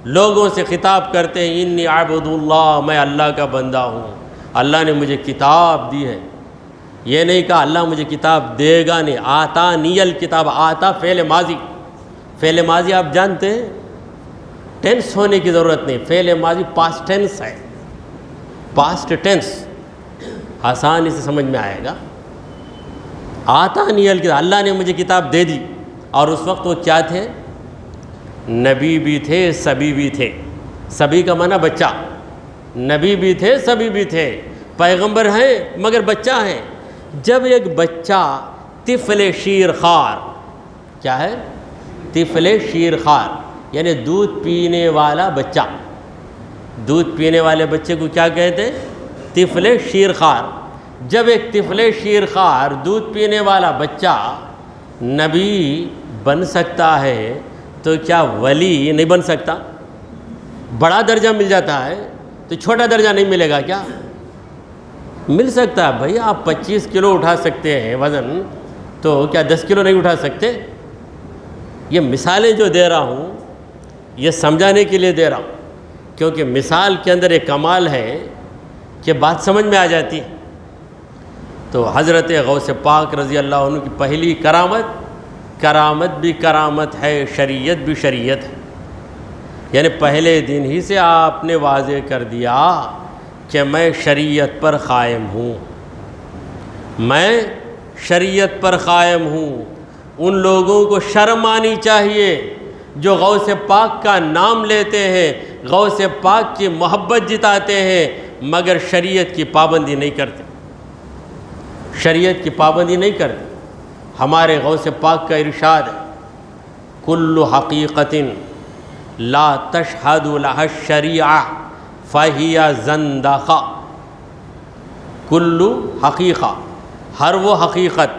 لوگوں سے خطاب کرتے ہیں انی عبد اللہ، میں اللہ کا بندہ ہوں، اللہ نے مجھے کتاب دی ہے۔ یہ نہیں کہا اللہ مجھے کتاب دے گا، نہیں، آتا نیل کتاب، آتا فعل ماضی، فعل ماضی آپ جانتے ہیں ٹینس ہونے کی ضرورت نہیں، فعل ماضی پاسٹ ٹینس ہے، پاسٹ ٹینس آسانی سے سمجھ میں آئے گا۔ آتا نیل کتاب، اللہ نے مجھے کتاب دے دی، اور اس وقت وہ کیا تھے؟ نبی بھی تھے، سبی بھی تھے۔ سبی کا معنی بچہ، نبی بھی تھے، سبی بھی تھے، پیغمبر ہیں مگر بچہ ہیں۔ جب ایک بچہ طفل شیر خوار، کیا ہے؟ طفل شیر خوار یعنی دودھ پینے والا بچہ، دودھ پینے والے بچے کو کیا کہتے ہیں؟ طفل شیر خوار۔ جب ایک طفل شیر خوار دودھ پینے والا بچہ نبی بن سکتا ہے تو کیا ولی نہیں بن سکتا؟ بڑا درجہ مل جاتا ہے تو چھوٹا درجہ نہیں ملے گا کیا؟ مل سکتا ہے بھائی، آپ 25 کلو اٹھا سکتے ہیں وزن، تو کیا 10 کلو نہیں اٹھا سکتے؟ یہ مثالیں جو دے رہا ہوں یہ سمجھانے کے لیے دے رہا ہوں، کیونکہ مثال کے اندر ایک کمال ہے کہ بات سمجھ میں آ جاتی ہے۔ تو حضرت غوث پاک رضی اللہ عنہ کی پہلی کرامت، کرامت بھی کرامت ہے، شریعت بھی شریعت ہے، یعنی پہلے دن ہی سے آپ نے واضح کر دیا کہ میں شریعت پر قائم ہوں، میں شریعت پر قائم ہوں۔ ان لوگوں کو شرم آنی چاہیے جو غوث پاک کا نام لیتے ہیں، غوث پاک کی محبت جتاتے ہیں، مگر شریعت کی پابندی نہیں کرتے، شریعت کی پابندی نہیں کرتے۔ ہمارے غوث پاک کا ارشاد ہے کل حقیقت لا تشہد لها الشریعہ فہی زندقہ۔ کل حقیقہ، ہر وہ حقیقت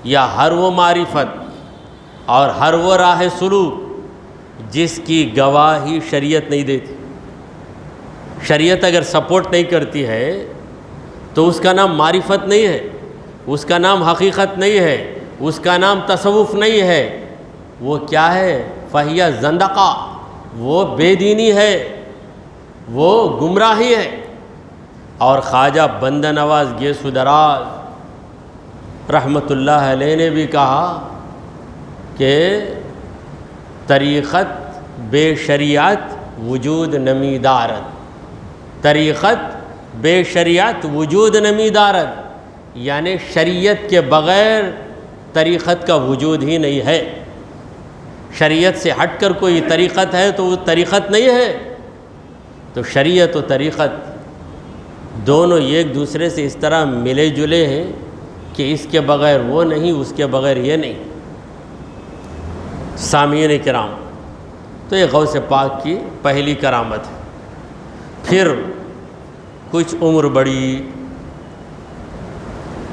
یا ہر وہ معرفت اور ہر وہ راہ سلوک جس کی گواہی شریعت نہیں دیتی، شریعت اگر سپورٹ نہیں کرتی ہے تو اس کا نام معرفت نہیں ہے، اس کا نام حقیقت نہیں ہے، اس کا نام تصوف نہیں ہے، وہ کیا ہے؟ فہی زندقہ، وہ بے دینی ہے، وہ گمراہی ہے۔ اور خواجہ بندہ نواز گیسو دراز رحمۃ اللہ علیہ نے بھی کہا کہ طریقت بے شریعت وجود نمی دارد، طریقت بے شریعت وجود نمی دارد، یعنی شریعت کے بغیر طریقت کا وجود ہی نہیں ہے۔ شریعت سے ہٹ کر کوئی طریقت ہے تو وہ طریقت نہیں ہے۔ تو شریعت و طریقت دونوں ایک دوسرے سے اس طرح ملے جلے ہیں کہ اس کے بغیر وہ نہیں، اس کے بغیر یہ نہیں۔ سامعین کرام، تو یہ غوث پاک کی پہلی کرامت ہے۔ پھر کچھ عمر بڑی،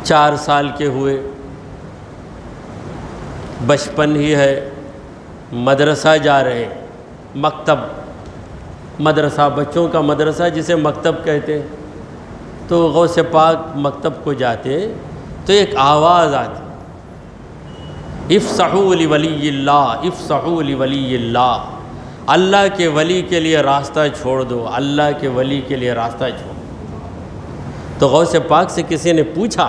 4 سال کے ہوئے، بچپن ہی ہے، مدرسہ جا رہے، مکتب، مدرسہ، بچوں کا مدرسہ جسے مکتب کہتے ہیں۔ تو غوث پاک مکتب کو جاتے تو ایک آواز آتی، افسحوا لولی اللہ، افسحوا لولی اللہ، اللہ کے ولی کے لیے راستہ چھوڑ دو، اللہ کے ولی کے لیے راستہ چھوڑ دو۔ تو غوث پاک سے کسی نے پوچھا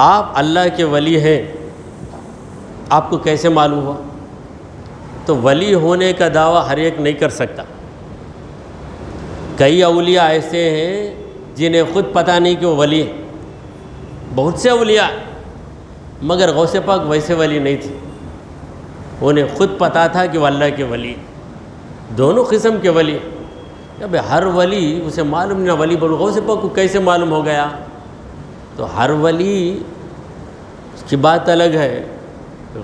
آپ اللہ کے ولی ہیں، آپ کو کیسے معلوم ہوا؟ تو ولی ہونے کا دعویٰ ہر ایک نہیں کر سکتا۔ کئی اولیاء ایسے ہیں جنہیں خود پتہ نہیں کہ وہ ولی ہیں، بہت سے اولیاء، مگر غوث پاک ویسے ولی نہیں تھے، انہیں خود پتہ تھا کہ وہ اللہ کے ولی، دونوں قسم کے ولی۔ اب ہر ولی اسے معلوم نہ، ولی بولو غوث پاک کو کیسے معلوم ہو گیا؟ تو ہر ولی اس کی بات الگ ہے،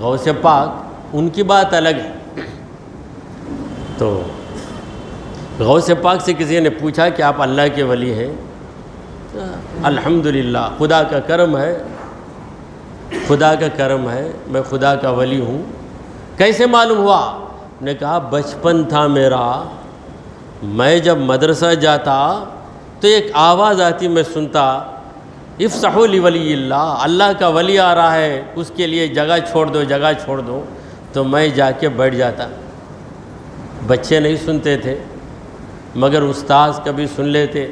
غوث پاک ان کی بات الگ ہے۔ تو غوث پاک سے کسی نے پوچھا کہ آپ اللہ کے ولی ہیں؟ الحمدللہ، خدا کا کرم ہے، خدا کا کرم ہے، میں خدا کا ولی ہوں۔ کیسے معلوم ہوا؟ نے کہا بچپن تھا میرا، میں جب مدرسہ جاتا تو ایک آواز آتی، میں سنتا افسحوا لولی اللہ، اللہ کا ولی آ رہا ہے، اس کے لیے جگہ چھوڑ دو، جگہ چھوڑ دو، تو میں جا کے بیٹھ جاتا۔ بچے نہیں سنتے تھے، مگر استاذ کبھی سن لیتے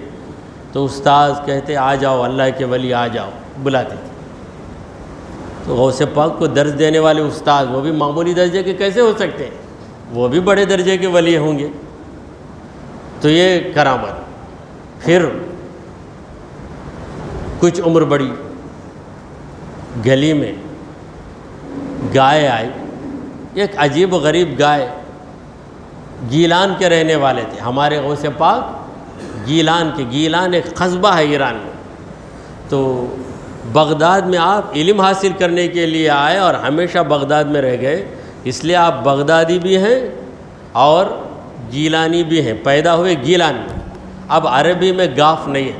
تو استاذ کہتے آ جاؤ اللہ کے ولی آ جاؤ، بلاتے تھے۔ تو غوث پاک کو درس دینے والے استاذ وہ بھی معمولی درجے کے کیسے ہو سکتے ہیں؟ وہ بھی بڑے درجے کے ولی ہوں گے۔ تو یہ کرامت۔ پھر کچھ عمر بڑی، گلی میں گائے آئی، ایک عجیب و غریب گائے، گیلان کے رہنے والے تھے ہمارے غوث پاک، گیلان کے، گیلان ایک قصبہ ہے ایران میں۔ تو بغداد میں آپ علم حاصل کرنے کے لیے آئے اور ہمیشہ بغداد میں رہ گئے، اس لیے آپ بغدادی بھی ہیں اور گیلانی بھی ہیں، پیدا ہوئے گیلان میں۔ اب عربی میں گاف نہیں ہے،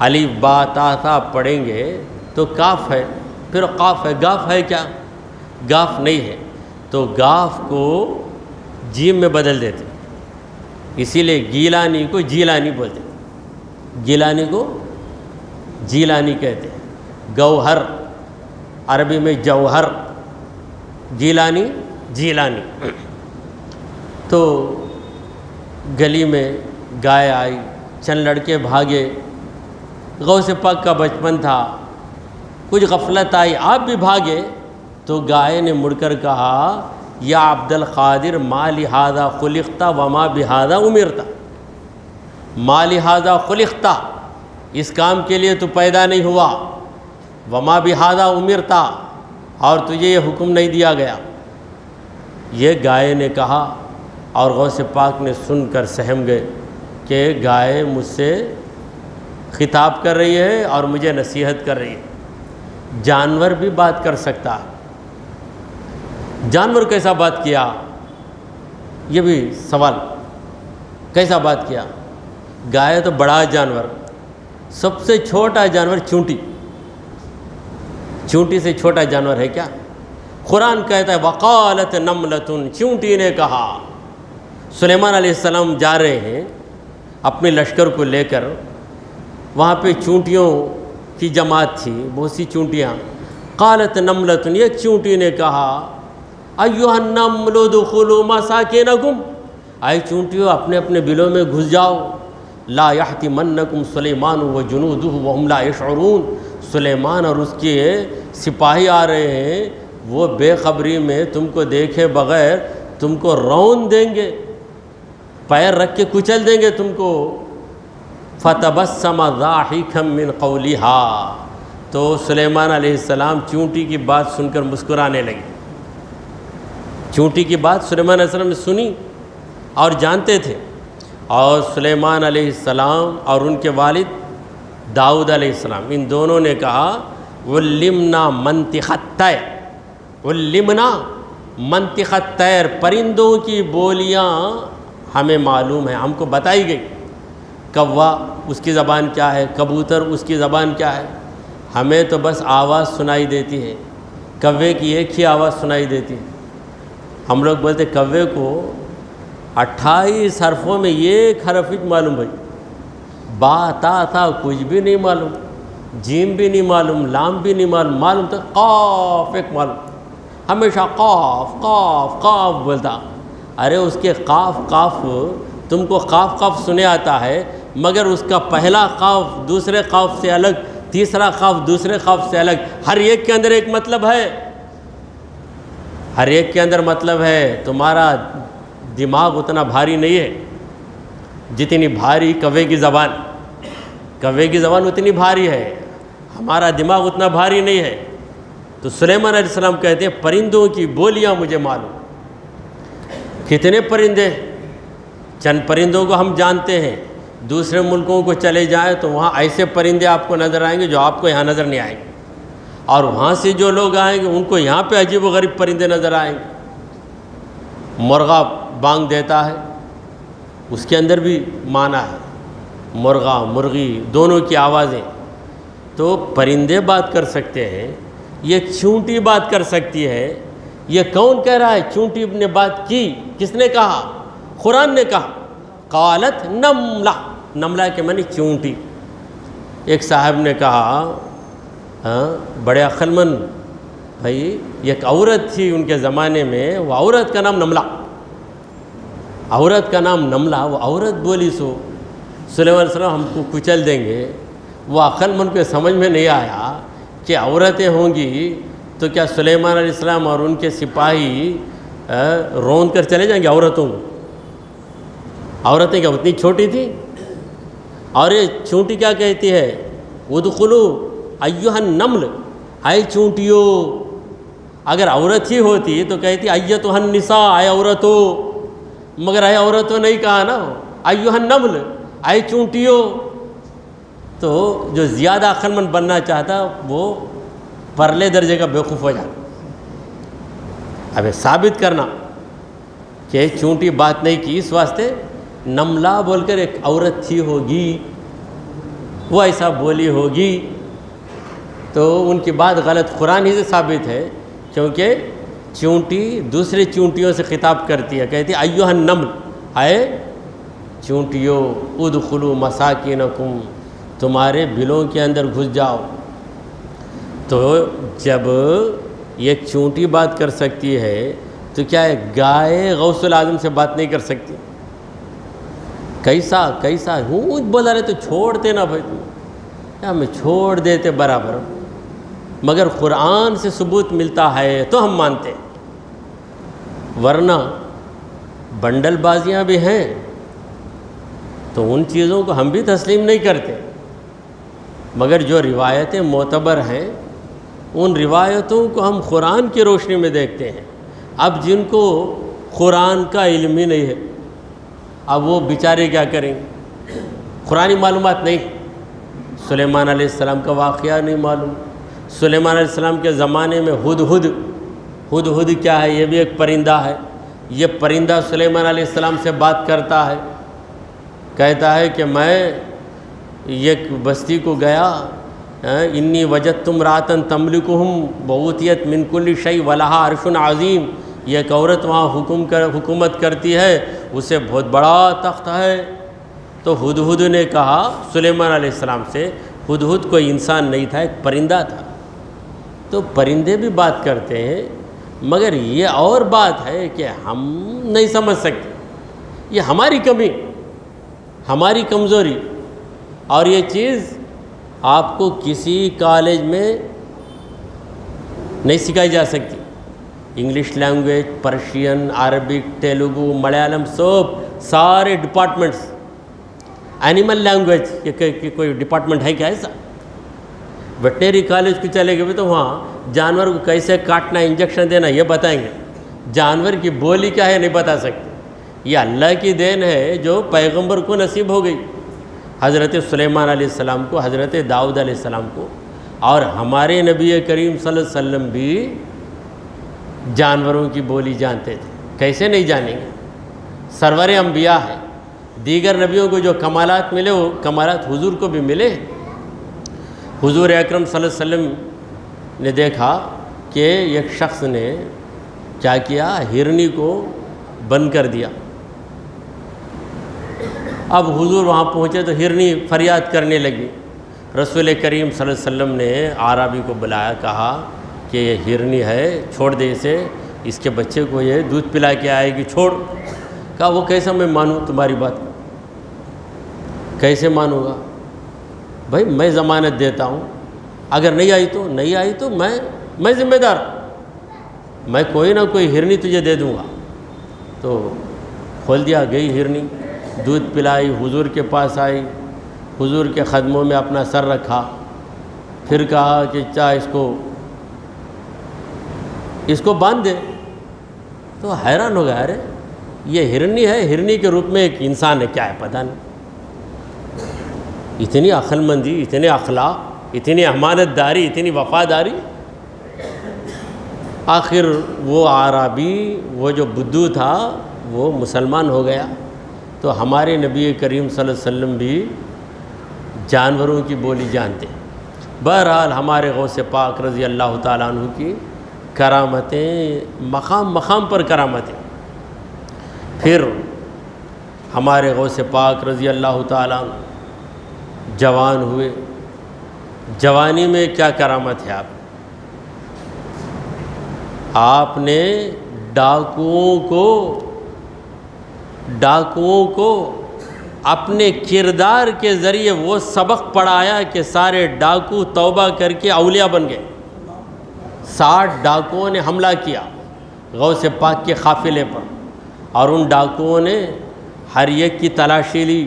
الف با تا تھا پڑھیں گے تو کاف ہے، پھر قاف ہے، گاف ہے کیا؟ گاف نہیں ہے، تو گاف کو جیم میں بدل دیتے، اسی لیے گیلانی کو جیلانی بولتے، گیلانی کو جیلانی کہتے ہیں، گوہر عربی میں جوہر، گیلانی جیلانی۔ تو گلی میں گائے آئی، چند لڑکے بھاگے، غوث پاک کا بچپن تھا، کچھ غفلت آئی، آپ بھی بھاگے، تو گائے نے مڑ کر کہا یا عبد القادر ما لہذا خلقت وما بہذا امرت، ما لہذا خلقت، اس کام کے لیے تو پیدا نہیں ہوا، وما بہذا امرت، اور تجھے یہ حکم نہیں دیا گیا۔ یہ گائے نے کہا، اور غوث پاک نے سن کر سہم گئے کہ گائے مجھ سے خطاب کر رہی ہے اور مجھے نصیحت کر رہی ہے۔ جانور بھی بات کر سکتا ہے، جانور کیسا بات کیا؟ یہ بھی سوال، کیسا بات کیا؟ گائے تو بڑا جانور، سب سے چھوٹا جانور چونٹی، چونٹی سے چھوٹا جانور ہے کیا؟ قرآن کہتا ہے وقالت نملۃ، چونٹی نے کہا۔ سلیمان علیہ السلام جا رہے ہیں اپنے لشکر کو لے کر، وہاں پہ چونٹیوں کی جماعت تھی، بہت سی چونٹیاں۔ قالت نملۃ، ایک چونٹی نے کہا ایھا النمل ادخلوا مساکنکم، اے چونٹیوں اپنے اپنے بلوں میں گھس جاؤ، لا یحطمنکم سلیمان وجنودہ وہم لا یشعرون، سلیمان اور اس کے سپاہی آ رہے ہیں، وہ بے خبری میں تم کو دیکھے بغیر تم کو رون دیں گے، پیر رکھ کے کچل دیں گے تم کو۔ فتبسم ضاحکا من قولها، تو سلیمان علیہ السلام چونٹی کی بات سن کر مسکرانے لگے۔ چونٹی کی بات سلیمان علیہ السلام نے سنی اور جانتے تھے، اور سلیمان علیہ السلام اور ان کے والد داؤد علیہ السلام، ان دونوں نے کہا علمنا منطق الطیر، علمنا منطق الطیر، پرندوں کی بولیاں ہمیں معلوم ہے، ہم کو بتائی گئی۔ کوا اس کی زبان کیا ہے، کبوتر اس کی زبان کیا ہے، ہمیں تو بس آواز سنائی دیتی ہے، کوے کی ایک ہی آواز سنائی دیتی ہے۔ ہم لوگ بولتے کوے کو 28 حرفوں میں ایک حرف ہی معلوم بھائی، با تا تھا کچھ بھی نہیں معلوم، جیم بھی نہیں معلوم، لام بھی نہیں معلوم، معلوم تو قاف ایک معلوم، ہمیشہ قاف قاف قاف بولتا۔ ارے اس کے قاف قاف، تم کو قاف قاف سنے آتا ہے، مگر اس کا پہلا قاف دوسرے قاف سے الگ، تیسرا قاف دوسرے قاف سے الگ، ہر ایک کے اندر ایک مطلب ہے، ہر ایک کے اندر مطلب ہے۔ تمہارا دماغ اتنا بھاری نہیں ہے جتنی بھاری کوے کی زبان، کوے کی زبان اتنی بھاری ہے، ہمارا دماغ اتنا بھاری نہیں ہے۔ تو سلیمان علیہ السلام کہتے ہیں پرندوں کی بولیاں مجھے معلوم۔ کتنے پرندے، چند پرندوں کو ہم جانتے ہیں، دوسرے ملکوں کو چلے جائیں تو وہاں ایسے پرندے آپ کو نظر آئیں گے جو آپ کو یہاں نظر نہیں آئیں گے، اور وہاں سے جو لوگ آئیں گے ان کو یہاں پہ عجیب و غریب پرندے نظر آئیں گے۔ مرغا بانگ دیتا ہے، اس کے اندر بھی معنی ہے، مرغا مرغی دونوں کی آوازیں۔ تو پرندے بات کر سکتے ہیں، یہ چونٹی بات کر سکتی ہے، یہ کون کہہ رہا ہے؟ چونٹی نے بات کی. کس نے کہا؟ قرآن نے کہا. قالت نملہ، نملہ کے معنی چونٹی. ایک صاحب نے کہا ہاں بڑے عقل مند بھائی، ایک عورت تھی ان کے زمانے میں، وہ عورت کا نام نملہ، عورت کا نام نملہ. وہ عورت بولی سو سلیمان علیہ السلام ہم کو کچل دیں گے. وہ عقل مند کو سمجھ میں نہیں آیا کہ عورتیں ہوں گی تو کیا سلیمان علیہ السلام اور ان کے سپاہی روند کر چلے جائیں گے عورتوں کو؟ عورتیں کیا اتنی چھوٹی تھی؟ اور یہ چونٹی کیا کہتی ہے؟ ادخلوا ایھا النمل، اے چونٹیو. اگر عورت ہی ہوتی تو کہتی ایھا النساء، اے عورتو، مگر اے عورتوں نہیں کہا نا، ایھا النمل، اے چونٹیو. تو جو زیادہ عقل مند بننا چاہتا وہ پرلے درجے کا بیوقوف ہو جاتا. اب ثابت کرنا کہ چونٹی بات نہیں کی، اس واسطے نملہ بول کر ایک عورت تھی ہوگی، وہ ایسا بولی ہوگی. تو ان کی بات غلط قرآن ہی سے ثابت ہے، کیونکہ چونٹی دوسری چونٹیوں سے خطاب کرتی ہے، کہتی ہے ایھا النمل، اے چونٹیوں، ادخلوا مساکینکم، تمہارے بلوں کے اندر گھس جاؤ. تو جب یہ چونٹی بات کر سکتی ہے تو کیا ہے گائے غوث العظم سے بات نہیں کر سکتی؟ کیسا ہوں بولا رہے تو چھوڑتے نا بھائی، تم ہمیں چھوڑ دیتے برابر. مگر قرآن سے ثبوت ملتا ہے تو ہم مانتے، ورنہ بنڈل بازیاں بھی ہیں تو ان چیزوں کو ہم بھی تسلیم نہیں کرتے. مگر جو روایتیں معتبر ہیں ان روایتوں کو ہم قرآن کی روشنی میں دیکھتے ہیں. اب جن کو قرآن کا علم ہی نہیں ہے، اب وہ بیچارے کیا کریں گے؟ قرآنی معلومات نہیں، سلیمان علیہ السلام کا واقعہ نہیں معلوم. سلیمان علیہ السلام کے زمانے میں ہدہد کیا ہے؟ یہ بھی ایک پرندہ ہے. یہ پرندہ سلیمان علیہ السلام سے بات کرتا ہے، کہتا ہے کہ میں ایک بستی کو گیا، انی وجدت امرأۃ تملکہم وأوتیت من کل شیء ولہا عرش عظیم. یہ ایک عورت وہاں حکومت کرتی ہے، اسے بہت بڑا تخت ہے. تو ہدہد نے کہا سلیمان علیہ السلام سے، ہدہد کوئی انسان نہیں تھا، ایک پرندہ تھا. تو پرندے بھی بات کرتے ہیں، مگر یہ اور بات ہے کہ ہم نہیں سمجھ سکتے. یہ ہماری کمی، ہماری کمزوری. اور یہ چیز آپ کو کسی کالج میں نہیں سکھائی جا سکتی. English language, Persian, Arabic, Telugu, Malayalam, سارے ڈپارٹمنٹس. اینیمل لینگویج کہ کوئی ڈپارٹمنٹ ہے کیا ایسا؟ ویٹنری کالج کو چلے گئے تو وہاں جانور کو کیسے کاٹنا، انجیکشن دینا یہ بتائیں گے. جانور کی بولی کیا ہے نہیں بتا سکتے. یہ اللہ کی دین ہے جو پیغمبر کو نصیب ہو گئی، حضرت سلیمان علیہ السلام کو، حضرت داؤد علیہ السلام کو. اور ہمارے نبی کریم صلی اللہ علیہ وسلم بھی جانوروں کی بولی جانتے تھے، کیسے نہیں جانیں گے؟ سرور انبیاء ہے. دیگر نبیوں کو جو کمالات ملے وہ کمالات حضور کو بھی ملے. حضور اکرم صلی اللہ علیہ وسلم نے دیکھا کہ ایک شخص نے کیا کیا، ہرنی کو بند کر دیا. اب حضور وہاں پہنچے تو ہرنی فریاد کرنے لگی. رسول کریم صلی اللہ علیہ وسلم نے اعرابی کو بلایا، کہا کہ یہ ہرنی ہے، چھوڑ دے اسے، اس کے بچے کو یہ دودھ پلا کے آئے گی، چھوڑ. کہا وہ کیسا میں مانوں تمہاری بات کو؟ کیسے مانوں گا بھائی؟ میں ضمانت دیتا ہوں، اگر نہیں آئی تو میں ذمہ دار، میں کوئی نہ کوئی ہرنی تجھے دے دوں گا. تو کھول دیا، گئی ہرنی، دودھ پلائی، حضور کے پاس آئی، حضور کے قدموں میں اپنا سر رکھا، پھر کہا کہ چاہے اس کو باندھ دے. تو حیران ہو گیا، ارے یہ ہرنی ہے، ہرنی کے روپ میں ایک انسان ہے، کیا ہے پتہ نہیں. اتنی عقل مندی، اتنے اخلاق، اتنی امانت داری، اتنی وفاداری. آخر وہ اعرابی، وہ جو بدو تھا وہ مسلمان ہو گیا. تو ہمارے نبی کریم صلی اللہ علیہ وسلم بھی جانوروں کی بولی جانتے. بہرحال ہمارے غوث پاک رضی اللہ تعالیٰ عنہ کی کرامتیں مقام مقام پر کرامتیں۔ پھر ہمارے غوث پاک رضی اللہ تعالیٰ جوان ہوئے، جوانی میں کیا کرامت ہے آپ نے ڈاکوؤں کو اپنے کردار کے ذریعے وہ سبق پڑھایا کہ سارے ڈاکو توبہ کر کے اولیاء بن گئے۔ 60 ڈاکوؤں نے حملہ کیا غوث پاک کے قافلے پر، اور ان ڈاکوؤں نے ہر ایک کی تلاشی لی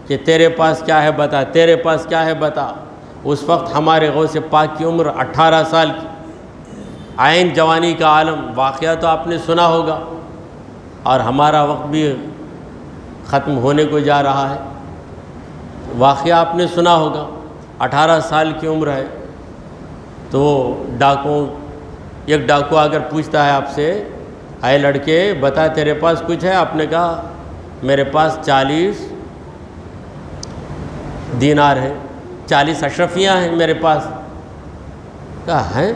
کہ تیرے پاس کیا ہے بتا، تیرے پاس کیا ہے بتا۔ اس وقت ہمارے غوث پاک کی عمر 18 سال کی، عین جوانی کا عالم۔ واقعہ تو آپ نے سنا ہوگا، اور ہمارا وقت بھی ختم ہونے کو جا رہا ہے۔ واقعہ آپ نے سنا ہوگا، 18 سال کی عمر ہے تو ایک ڈاکو اگر پوچھتا ہے آپ سے، اے لڑکے بتا تیرے پاس کچھ ہے؟ آپ نے کہا میرے پاس 40 دینار ہے، 40 اشرفیاں ہیں میرے پاس۔ کہا ہیں؟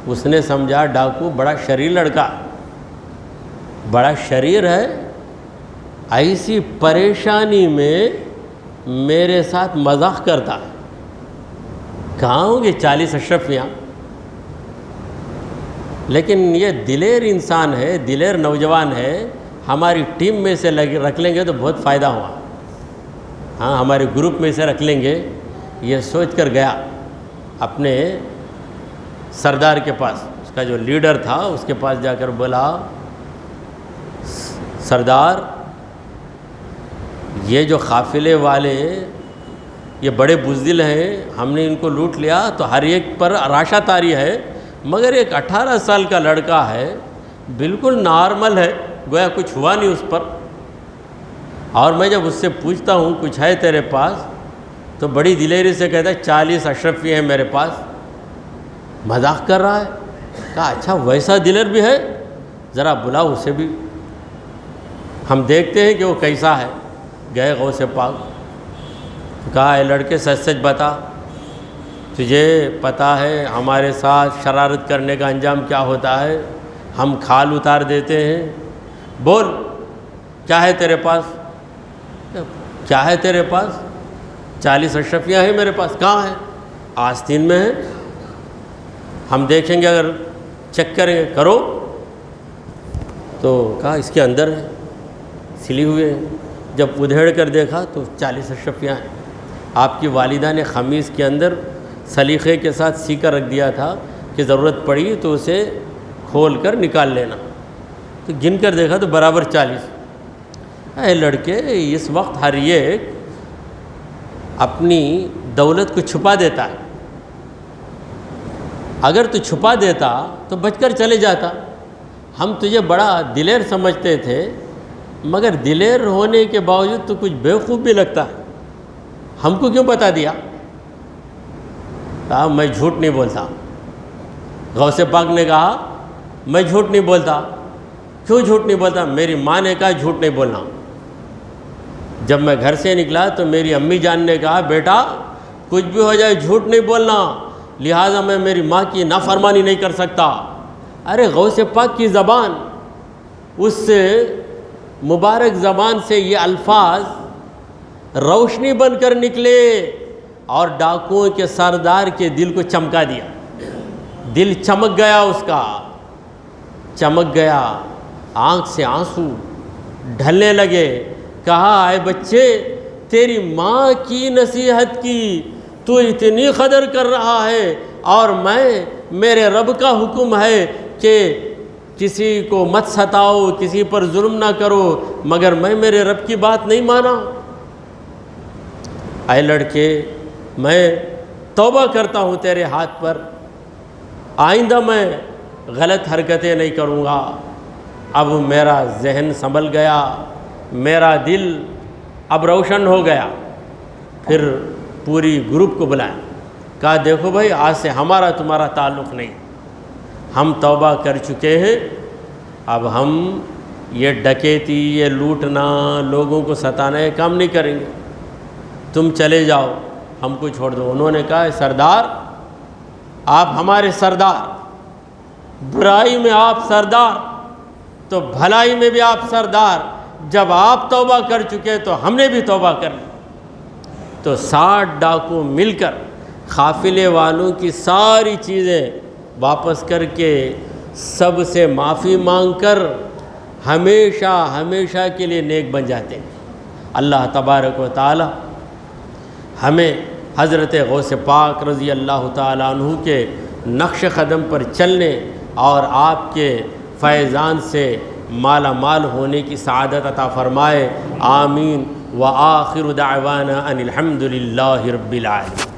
اس نے سمجھا ڈاکو بڑا شریر لڑکا، بڑا شریر ہے، ایسی پریشانی میں میرے ساتھ مذاق کرتا ہے۔ کہاں ہوں گے 40 اشرفیاں؟ لیکن یہ دلیر انسان ہے، دلیر نوجوان ہے، ہماری ٹیم میں سے رکھ لیں گے تو بہت فائدہ ہوا، ہاں ہمارے گروپ میں سے رکھ لیں گے، یہ سوچ کر گیا اپنے سردار کے پاس، اس کا جو لیڈر تھا اس کے پاس جا کر بولا سردار یہ جو قافلے والے یہ بڑے بزدل ہیں، ہم نے ان کو لوٹ لیا تو ہر ایک پر راشا طاری ہے، مگر ایک 18 سال کا لڑکا ہے، بالکل نارمل ہے، گویا کچھ ہوا نہیں اس پر، اور میں جب اس سے پوچھتا ہوں کچھ ہے تیرے پاس تو بڑی دلیری سے کہتا ہے 40 اشرفی ہیں میرے پاس۔ مذاق کر رہا ہے۔ کہا اچھا ویسا دلیر بھی ہے، ذرا بلاؤ اسے بھی، ہم دیکھتے ہیں کہ وہ کیسا ہے۔ گئے غوث پاک، کہا اے لڑکے سچ سچ بتا، تجھے پتہ ہے ہمارے ساتھ شرارت کرنے کا انجام کیا ہوتا ہے، ہم کھال اتار دیتے ہیں، بول کیا ہے تیرے پاس؟ کیا ہے تیرے پاس؟ 40 اشرفیاں ہیں میرے پاس۔ کہاں ہیں؟ آستین میں ہیں، ہم دیکھیں گے، اگر چیک کریں گے کرو۔ تو کہا اس کے اندر ہے، سلی ہوئے ہیں۔ جب ادھیڑ کر دیکھا تو 40 اشرفیاں ہیں۔ آپ کی والدہ نے خمیس کے اندر سلیقے کے ساتھ سی کر رکھ دیا تھا کہ ضرورت پڑی تو اسے کھول کر نکال لینا۔ تو گن کر دیکھا تو برابر 40۔ اے لڑکے اس وقت ہر ایک اپنی دولت کو چھپا دیتا ہے، اگر تو چھپا دیتا تو بچ کر چلے جاتا۔ ہم تجھے بڑا دلیر سمجھتے تھے، مگر دلیر ہونے کے باوجود تو کچھ بیوقوف بھی لگتا ہے، ہم کو کیوں بتا دیا؟ کہا میں جھوٹ نہیں بولتا۔ غوث پاک نے کہا میں جھوٹ نہیں بولتا۔ کیوں جھوٹ نہیں بولتا؟ میری ماں نے کہا جھوٹ نہیں بولنا۔ جب میں گھر سے نکلا تو میری امی جان نے کہا بیٹا کچھ بھی ہو جائے جھوٹ نہیں بولنا، لہٰذا میں میری ماں کی نافرمانی نہیں کر سکتا۔ ارے غوث پاک کی زبان، اس سے مبارک زبان سے یہ الفاظ روشنی بن کر نکلے اور ڈاکوؤں کے سردار کے دل کو چمکا دیا۔ دل چمک گیا، اس کا چمک گیا، آنکھ سے آنسو ڈھلنے لگے۔ کہا اے بچے تیری ماں کی نصیحت کی تو اتنی قدر کر رہا ہے، اور میرے رب کا حکم ہے کہ کسی کو مت ستاؤ، کسی پر ظلم نہ کرو، مگر میں میرے رب کی بات نہیں مانا۔ اے لڑکے میں توبہ کرتا ہوں تیرے ہاتھ پر، آئندہ میں غلط حرکتیں نہیں کروں گا۔ اب میرا ذہن سنبھل گیا، میرا دل اب روشن ہو گیا۔ پھر پوری گروپ کو بلایا، کہا دیکھو بھائی آج سے ہمارا تمہارا تعلق نہیں، ہم توبہ کر چکے ہیں، اب ہم یہ ڈکیتی، یہ لوٹنا، لوگوں کو ستانا یہ کام نہیں کریں گے، تم چلے جاؤ، ہم کو چھوڑ دو۔ انہوں نے کہا سردار آپ ہمارے سردار، برائی میں آپ سردار تو بھلائی میں بھی آپ سردار. جب آپ توبہ کر چکے تو ہم نے بھی توبہ کر لی. تو 60 ڈاکو مل کر قافلے والوں کی ساری چیزیں واپس کر کے سب سے معافی مانگ کر ہمیشہ ہمیشہ کے لیے نیک بن جاتے ہیں. اللہ تبارک و تعالی ہمیں حضرت غوث پاک رضی اللہ تعالیٰ عنہ کے نقش قدم پر چلنے اور آپ کے فیضان سے مالا مال ہونے کی سعادت عطا فرمائے. آمین. وآخر دعوانا ان الحمد للہ رب العالمین.